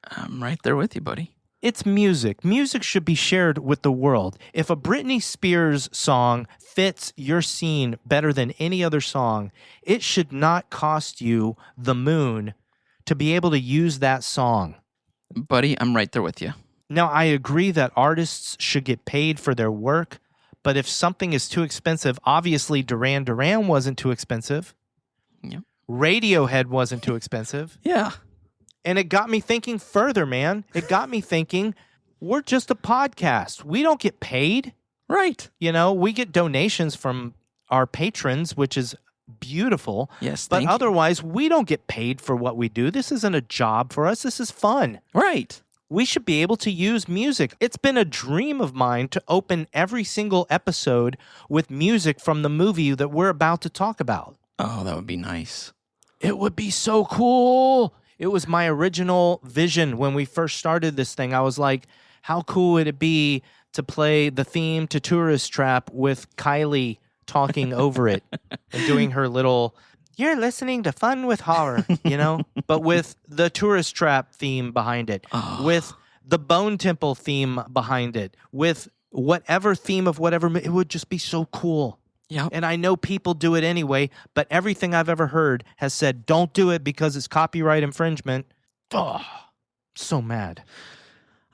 Speaker 4: I'm right there with you, buddy.
Speaker 3: It's music. Music should be shared with the world. If a Britney Spears song fits your scene better than any other song, it should not cost you the moon to be able to use that song.
Speaker 4: Buddy, I'm right there with you.
Speaker 3: Now, I agree that artists should get paid for their work, but if something is too expensive, obviously Duran Duran wasn't too expensive.
Speaker 4: Yep.
Speaker 3: Radiohead wasn't too expensive.
Speaker 4: Yeah.
Speaker 3: And it got me thinking further, man. It got me thinking, we're just a podcast. We don't get paid.
Speaker 4: Right.
Speaker 3: You know, we get donations from our patrons, which is beautiful.
Speaker 4: Yes,
Speaker 3: but
Speaker 4: thank you.
Speaker 3: otherwise, we don't get paid for what we do. This isn't a job for us. This is fun.
Speaker 4: Right.
Speaker 3: We should be able to use music. It's been a dream of mine to open every single episode with music from the movie that we're about to talk about.
Speaker 4: Oh, that would be nice.
Speaker 3: It would be so cool. It was my original vision when we first started this thing. I was like, how cool would it be to play the theme to Tourist Trap with Kylie talking over it and doing her little, you're listening to Fun with Horror, you know, but with the Tourist Trap theme behind it, with the Bone Temple theme behind it, with whatever theme of whatever, it would just be so cool.
Speaker 4: Yep.
Speaker 3: And I know people do it anyway, but everything I've ever heard has said, don't do it because it's copyright infringement. Oh, so mad.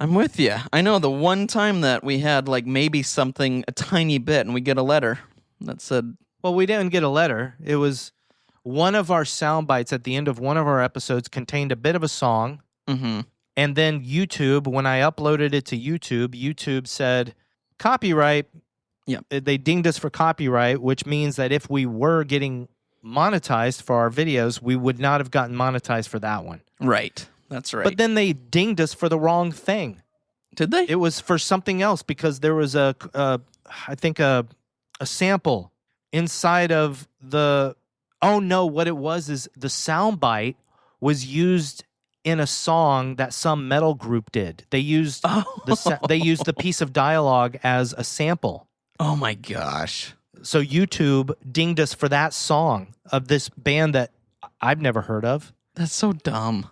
Speaker 4: I'm with you. I know the one time that we had like maybe something, a tiny bit, and we get a letter that said...
Speaker 3: Well, we didn't get a letter. It was one of our sound bites at the end of one of our episodes contained a bit of a song.
Speaker 4: Mm-hmm.
Speaker 3: And then YouTube, when I uploaded it to YouTube said, copyright.
Speaker 4: Yeah,
Speaker 3: they dinged us for copyright, which means that if we were getting monetized for our videos, we would not have gotten monetized for that one.
Speaker 4: Right. That's right.
Speaker 3: But then they dinged us for the wrong thing.
Speaker 4: Did they?
Speaker 3: It was for something else because there was I think a sample inside of the. Oh no! What it was is the soundbite was used in a song that some metal group did. They used they used the piece of dialogue as a sample.
Speaker 4: Oh my gosh.
Speaker 3: So YouTube dinged us for that song of this band that I've never heard of.
Speaker 4: That's so dumb.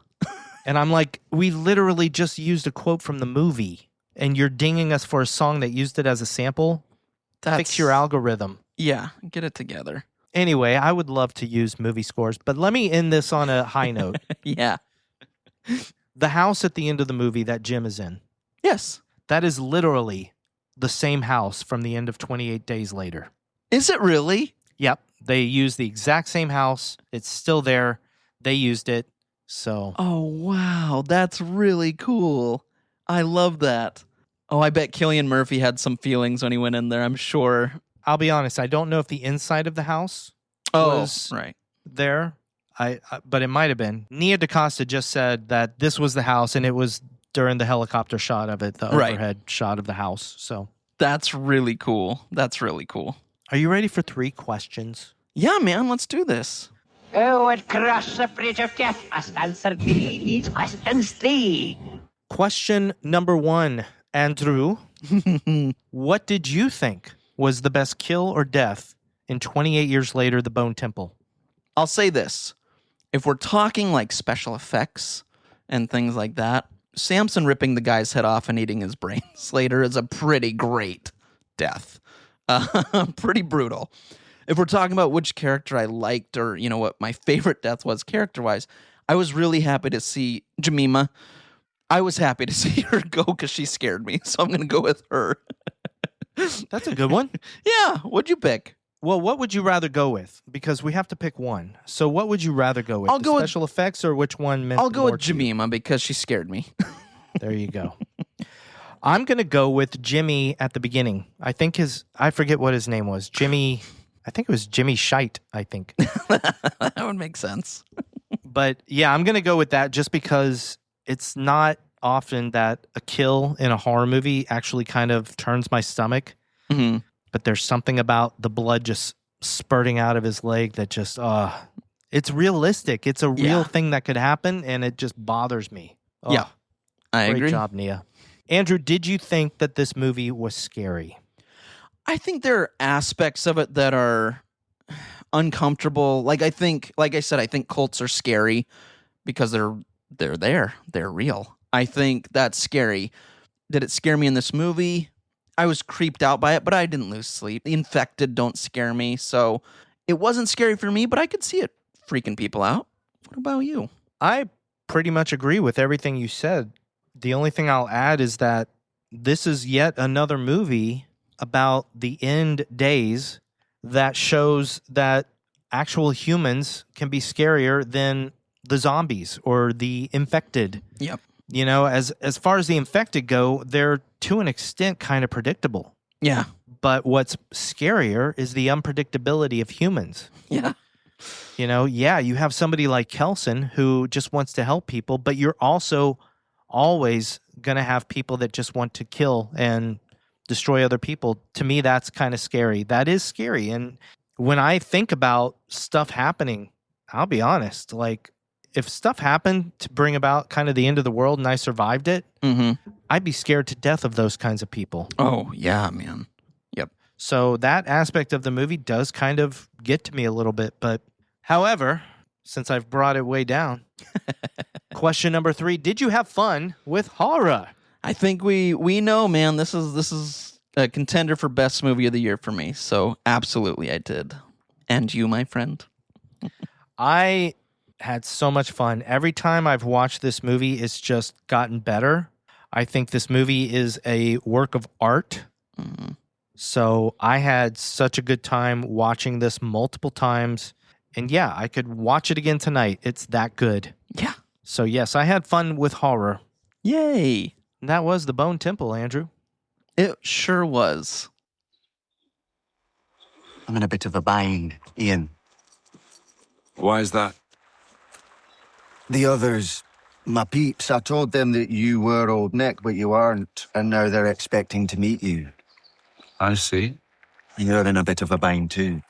Speaker 3: And I'm like, we literally just used a quote from the movie, and you're dinging us for a song that used it as a sample? Fix your algorithm.
Speaker 4: Yeah, get it together.
Speaker 3: Anyway, I would love to use movie scores, but let me end this on a high note.
Speaker 4: Yeah.
Speaker 3: The house at the end of the movie that Jim is in.
Speaker 4: Yes.
Speaker 3: That is literally the same house from the end of 28 Days Later.
Speaker 4: Is it really?
Speaker 3: Yep. They used the exact same house. It's still there. They used it. So.
Speaker 4: Oh, wow. That's really cool. I love that. Oh, I bet Cillian Murphy had some feelings when he went in there, I'm sure.
Speaker 3: I'll be honest. I don't know if the inside of the house was
Speaker 4: right
Speaker 3: there. But it might have been. Nia DaCosta just said that this was the house, and it was during the helicopter shot of it, the overhead shot of the house. So
Speaker 4: that's really cool. That's really cool.
Speaker 3: Are you ready for 3 questions?
Speaker 4: Yeah, man. Let's do this.
Speaker 9: Who would cross the bridge of death must answer these questions 3.
Speaker 3: Question number 1, Andrew. What did you think was the best kill or death in 28 Years Later, The Bone Temple?
Speaker 4: I'll say this. If we're talking like special effects and things like that, Samson ripping the guy's head off and eating his brains later is a pretty great death. Pretty brutal. If we're talking about which character I liked or, what my favorite death was character-wise, I was really happy to see Jemima. I was happy to see her go because she scared me, so I'm going to go with her.
Speaker 3: That's a good one.
Speaker 4: Yeah, what'd you pick?
Speaker 3: Well, what would you rather go with? Because we have to pick one. So what would you rather go with?
Speaker 4: I'll go with
Speaker 3: special effects or which one meant
Speaker 4: I'll go
Speaker 3: more
Speaker 4: with
Speaker 3: to you?
Speaker 4: Jemima because she scared me.
Speaker 3: There you go. I'm going to go with Jimmy at the beginning. I forget what his name was. I think it was Jimmy Shite, I think.
Speaker 4: That would make sense.
Speaker 3: But yeah, I'm going to go with that just because it's not often that a kill in a horror movie actually kind of turns my stomach.
Speaker 4: Mm-hmm.
Speaker 3: But there's something about the blood just spurting out of his leg that just, it's realistic. It's a real thing that could happen, and it just bothers me.
Speaker 4: Yeah, I agree.
Speaker 3: Great job, Nia. Andrew, did you think that this movie was scary?
Speaker 4: I think there are aspects of it that are uncomfortable. Like I said, I think cults are scary because they're there. They're real. I think that's scary. Did it scare me in this movie? I was creeped out by it, but I didn't lose sleep. The infected don't scare me, so it wasn't scary for me, but I could see it freaking people out. What about you?
Speaker 3: I pretty much agree with everything you said. The only thing I'll add is that this is yet another movie about the end days that shows that actual humans can be scarier than the zombies or the infected.
Speaker 4: Yep.
Speaker 3: As far as the infected go, they're to an extent kind of predictable.
Speaker 4: Yeah.
Speaker 3: But what's scarier is the unpredictability of humans.
Speaker 4: Yeah.
Speaker 3: You have somebody like Kelson who just wants to help people, but you're also always going to have people that just want to kill and destroy other people. To me, that's kind of scary. That is scary. And when I think about stuff happening, I'll be honest, like if stuff happened to bring about kind of the end of the world and I survived it, I'd be scared to death of those kinds of people.
Speaker 4: Oh, yeah, man. Yep.
Speaker 3: So that aspect of the movie does kind of get to me a little bit. But however, since I've brought it way down, question number 3, did you have fun with horror?
Speaker 4: I think we know, man. This is a contender for best movie of the year for me. So absolutely I did. And you, my friend?
Speaker 3: I had so much fun. Every time I've watched this movie, it's just gotten better. I think this movie is a work of art. Mm-hmm. So I had such a good time watching this multiple times. And yeah, I could watch it again tonight. It's that good.
Speaker 4: Yeah.
Speaker 3: So yes, I had fun with horror.
Speaker 4: Yay.
Speaker 3: And that was The Bone Temple, Andrew.
Speaker 4: It sure was.
Speaker 6: I'm in a bit of a bind, Ian.
Speaker 1: Why is that?
Speaker 6: The others, my peeps, I told them that you were Old Nick, but you aren't, and now they're expecting to meet you.
Speaker 1: I see.
Speaker 6: You're in a bit of a bind too.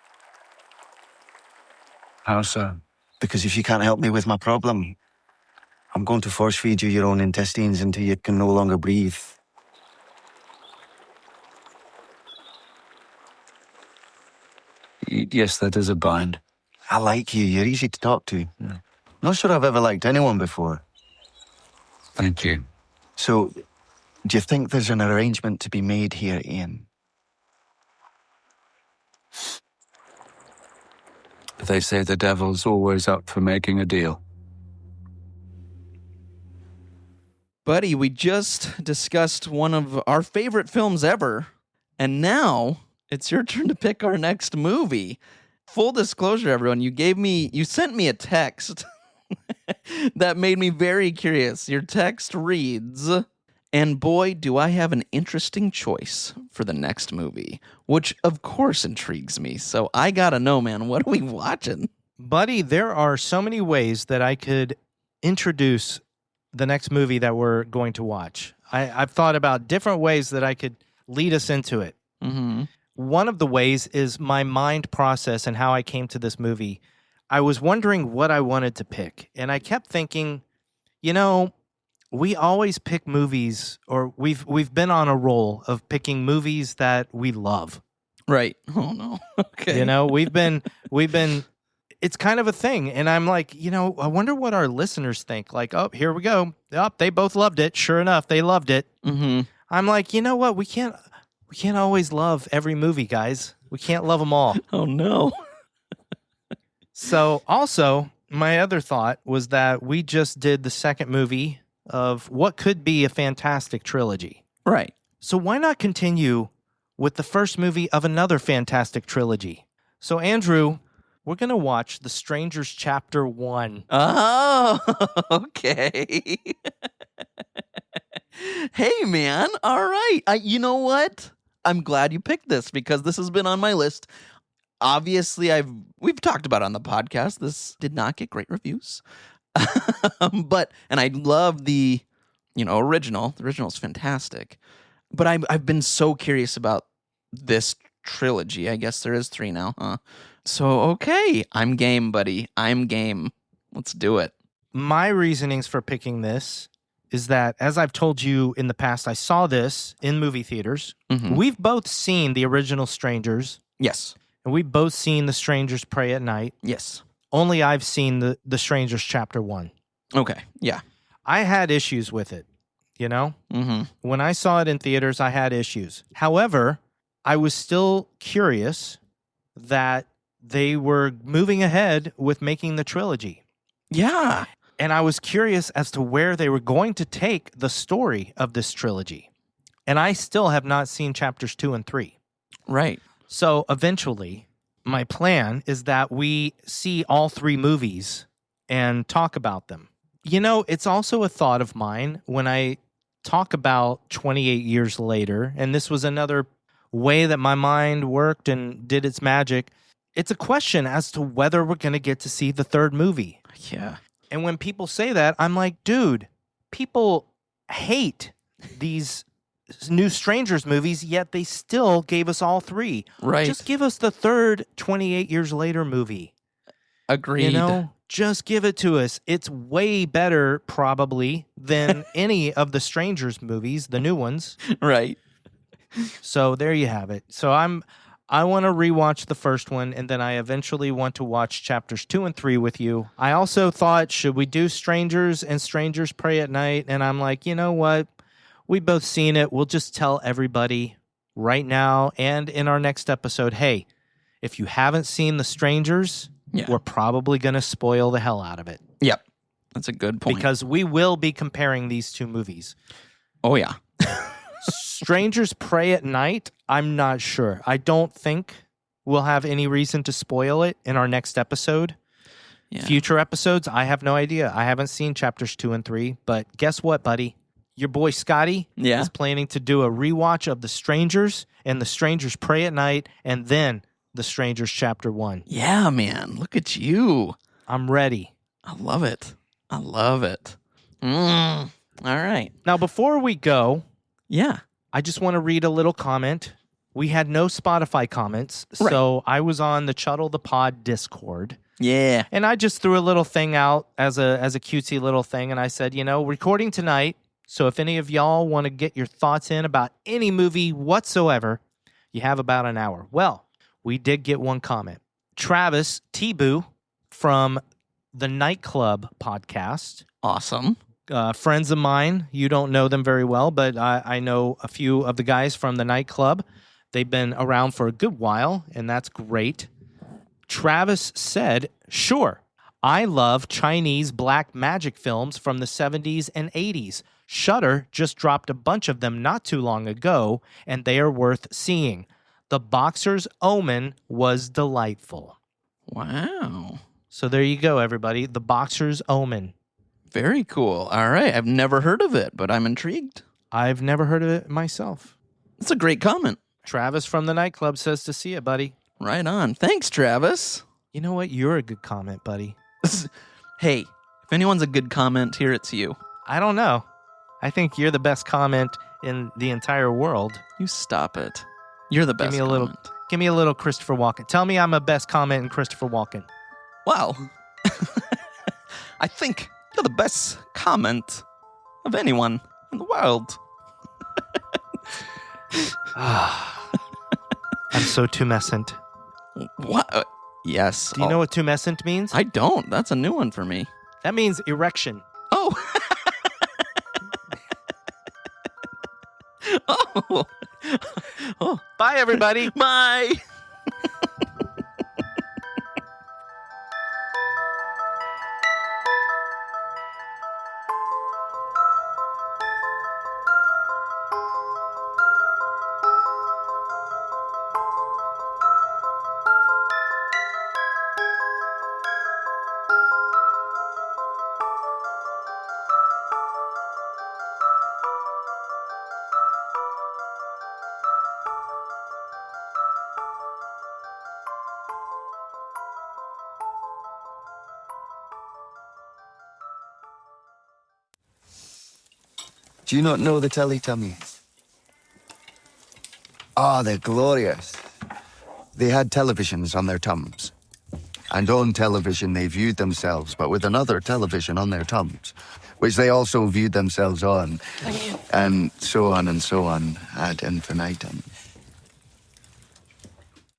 Speaker 1: How so?
Speaker 6: Because if you can't help me with my problem, I'm going to force feed you your own intestines until you can no longer breathe.
Speaker 1: Yes, that is a bind.
Speaker 6: I like you. You're easy to talk to. Yeah. Not sure I've ever liked anyone before.
Speaker 1: Thank you.
Speaker 6: So, do you think there's an arrangement to be made here, Ian?
Speaker 1: They say the devil's always up for making a deal.
Speaker 4: Buddy, we just discussed one of our favorite films ever, and now it's your turn to pick our next movie. Full disclosure, everyone, you sent me a text that made me very curious. Your text reads, and boy, do I have an interesting choice for the next movie, which of course intrigues me. So I gotta know, man, what are we watching?
Speaker 3: Buddy, there are so many ways that I could introduce the next movie that we're going to watch. I've thought about different ways that I could lead us into it. Mm-hmm. One of the ways is my mind process and how I came to this movie. I was wondering what I wanted to pick. And I kept thinking, we always pick movies, or we've been on a roll of picking movies that we love.
Speaker 4: Right. Oh no. Okay.
Speaker 3: We've been it's kind of a thing. And I'm like, I wonder what our listeners think. Like, oh, here we go. Oh, they both loved it. Sure enough, they loved it.
Speaker 4: Mm-hmm.
Speaker 3: I'm like, you know what? We can't always love every movie, guys. We can't love them all.
Speaker 4: Oh no.
Speaker 3: So also, my other thought was that we just did the second movie of what could be a fantastic trilogy.
Speaker 4: Right.
Speaker 3: So why not continue with the first movie of another fantastic trilogy? So Andrew, we're going to watch The Strangers Chapter 1.
Speaker 4: Oh, okay. Hey, man. All right. You know what? I'm glad you picked this because this has been on my list. Obviously, we've talked about it on the podcast. This did not get great reviews. And I love the, original. The original is fantastic. But I've been so curious about this trilogy. I guess there is 3 now, huh? So, okay. I'm game, buddy. I'm game. Let's do it.
Speaker 3: My reasonings for picking this is that, as I've told you in the past, I saw this in movie theaters.
Speaker 4: Mm-hmm.
Speaker 3: We've both seen the original Strangers.
Speaker 4: Yes.
Speaker 3: And we've both seen The Strangers Pray at Night.
Speaker 4: Yes.
Speaker 3: Only I've seen the Strangers Chapter 1.
Speaker 4: Okay. Yeah.
Speaker 3: I had issues with it,
Speaker 4: Mm-hmm.
Speaker 3: When I saw it in theaters, I had issues. However, I was still curious that they were moving ahead with making the trilogy.
Speaker 4: Yeah.
Speaker 3: And I was curious as to where they were going to take the story of this trilogy. And I still have not seen chapters 2 and 3.
Speaker 4: Right.
Speaker 3: So eventually, my plan is that we see all 3 movies and talk about them. It's also a thought of mine when I talk about 28 years later, and this was another way that my mind worked and did its magic. It's a question as to whether we're going to get to see the 3rd movie.
Speaker 4: Yeah.
Speaker 3: And when people say that, I'm like, dude, people hate these new Strangers movies, yet they still gave us all 3.
Speaker 4: Right.
Speaker 3: Just give us the 3rd 28 years later movie.
Speaker 4: Agreed.
Speaker 3: Just give it to us. It's way better, probably, than any of the Strangers movies, the new ones.
Speaker 4: Right.
Speaker 3: So there you have it. So I want to rewatch the first one, and then I eventually want to watch chapters 2 and 3 with you. I also thought, should we do Strangers and Strangers Pray at Night? And I'm like, you know what? We've both seen it. We'll just tell everybody right now and in our next episode, hey, if you haven't seen The Strangers, we're probably going to spoil the hell out of it.
Speaker 4: Yep. That's a good point.
Speaker 3: Because we will be comparing these 2 movies.
Speaker 4: Oh, yeah.
Speaker 3: Strangers Pray at Night, I'm not sure. I don't think we'll have any reason to spoil it in our next episode. Yeah. Future episodes, I have no idea. I haven't seen chapters 2 and 3, but guess what, buddy? Your boy Scotty is planning to do a rewatch of The Strangers and The Strangers Pray at Night, and then The Strangers Chapter 1.
Speaker 4: Yeah, man. Look at you.
Speaker 3: I'm ready.
Speaker 4: I love it. I love it. All right.
Speaker 3: Now, before we go, I just want to read a little comment. We had no Spotify comments, so I was on the Chuddle the Pod Discord.
Speaker 4: Yeah.
Speaker 3: And I just threw a little thing out as a cutesy little thing, and I said, recording tonight, so if any of y'all want to get your thoughts in about any movie whatsoever, you have about an hour. Well, we did get one comment. Travis T-Boo from the Nightclub podcast.
Speaker 4: Awesome.
Speaker 3: Friends of mine. You don't know them very well, but I know a few of the guys from the Nightclub. They've been around for a good while, and that's great. Travis said, sure, I love Chinese black magic films from the 70s and 80s. Shudder just dropped a bunch of them not too long ago, and they are worth seeing. The Boxer's Omen was delightful.
Speaker 4: Wow.
Speaker 3: So there you go, everybody. The Boxer's Omen.
Speaker 4: Very cool. All right. I've never heard of it, but I'm intrigued.
Speaker 3: I've never heard of it myself.
Speaker 4: That's a great comment.
Speaker 3: Travis from the Nightclub says to see it, buddy.
Speaker 4: Right on. Thanks, Travis.
Speaker 3: You know what? You're a good comment, buddy.
Speaker 4: Hey, if anyone's a good comment here, it's you.
Speaker 3: I don't know. I think you're the best comment in the entire world.
Speaker 4: You stop it. You're the best
Speaker 3: Give me a little Christopher Walken. Tell me I'm a best comment in Christopher Walken.
Speaker 4: Well, I think you're the best comment of anyone in the world.
Speaker 3: I'm so tumescent.
Speaker 4: What? Yes.
Speaker 3: Do you know what tumescent means?
Speaker 4: I don't. That's a new one for me.
Speaker 3: That means erection.
Speaker 4: Oh. Oh. Oh.
Speaker 3: Bye, everybody.
Speaker 4: Bye.
Speaker 6: Do you not know the Teletubbies? Ah, they're glorious. They had televisions on their tums. And on television, they viewed themselves, but with another television on their tums, which they also viewed themselves on. And so on ad infinitum.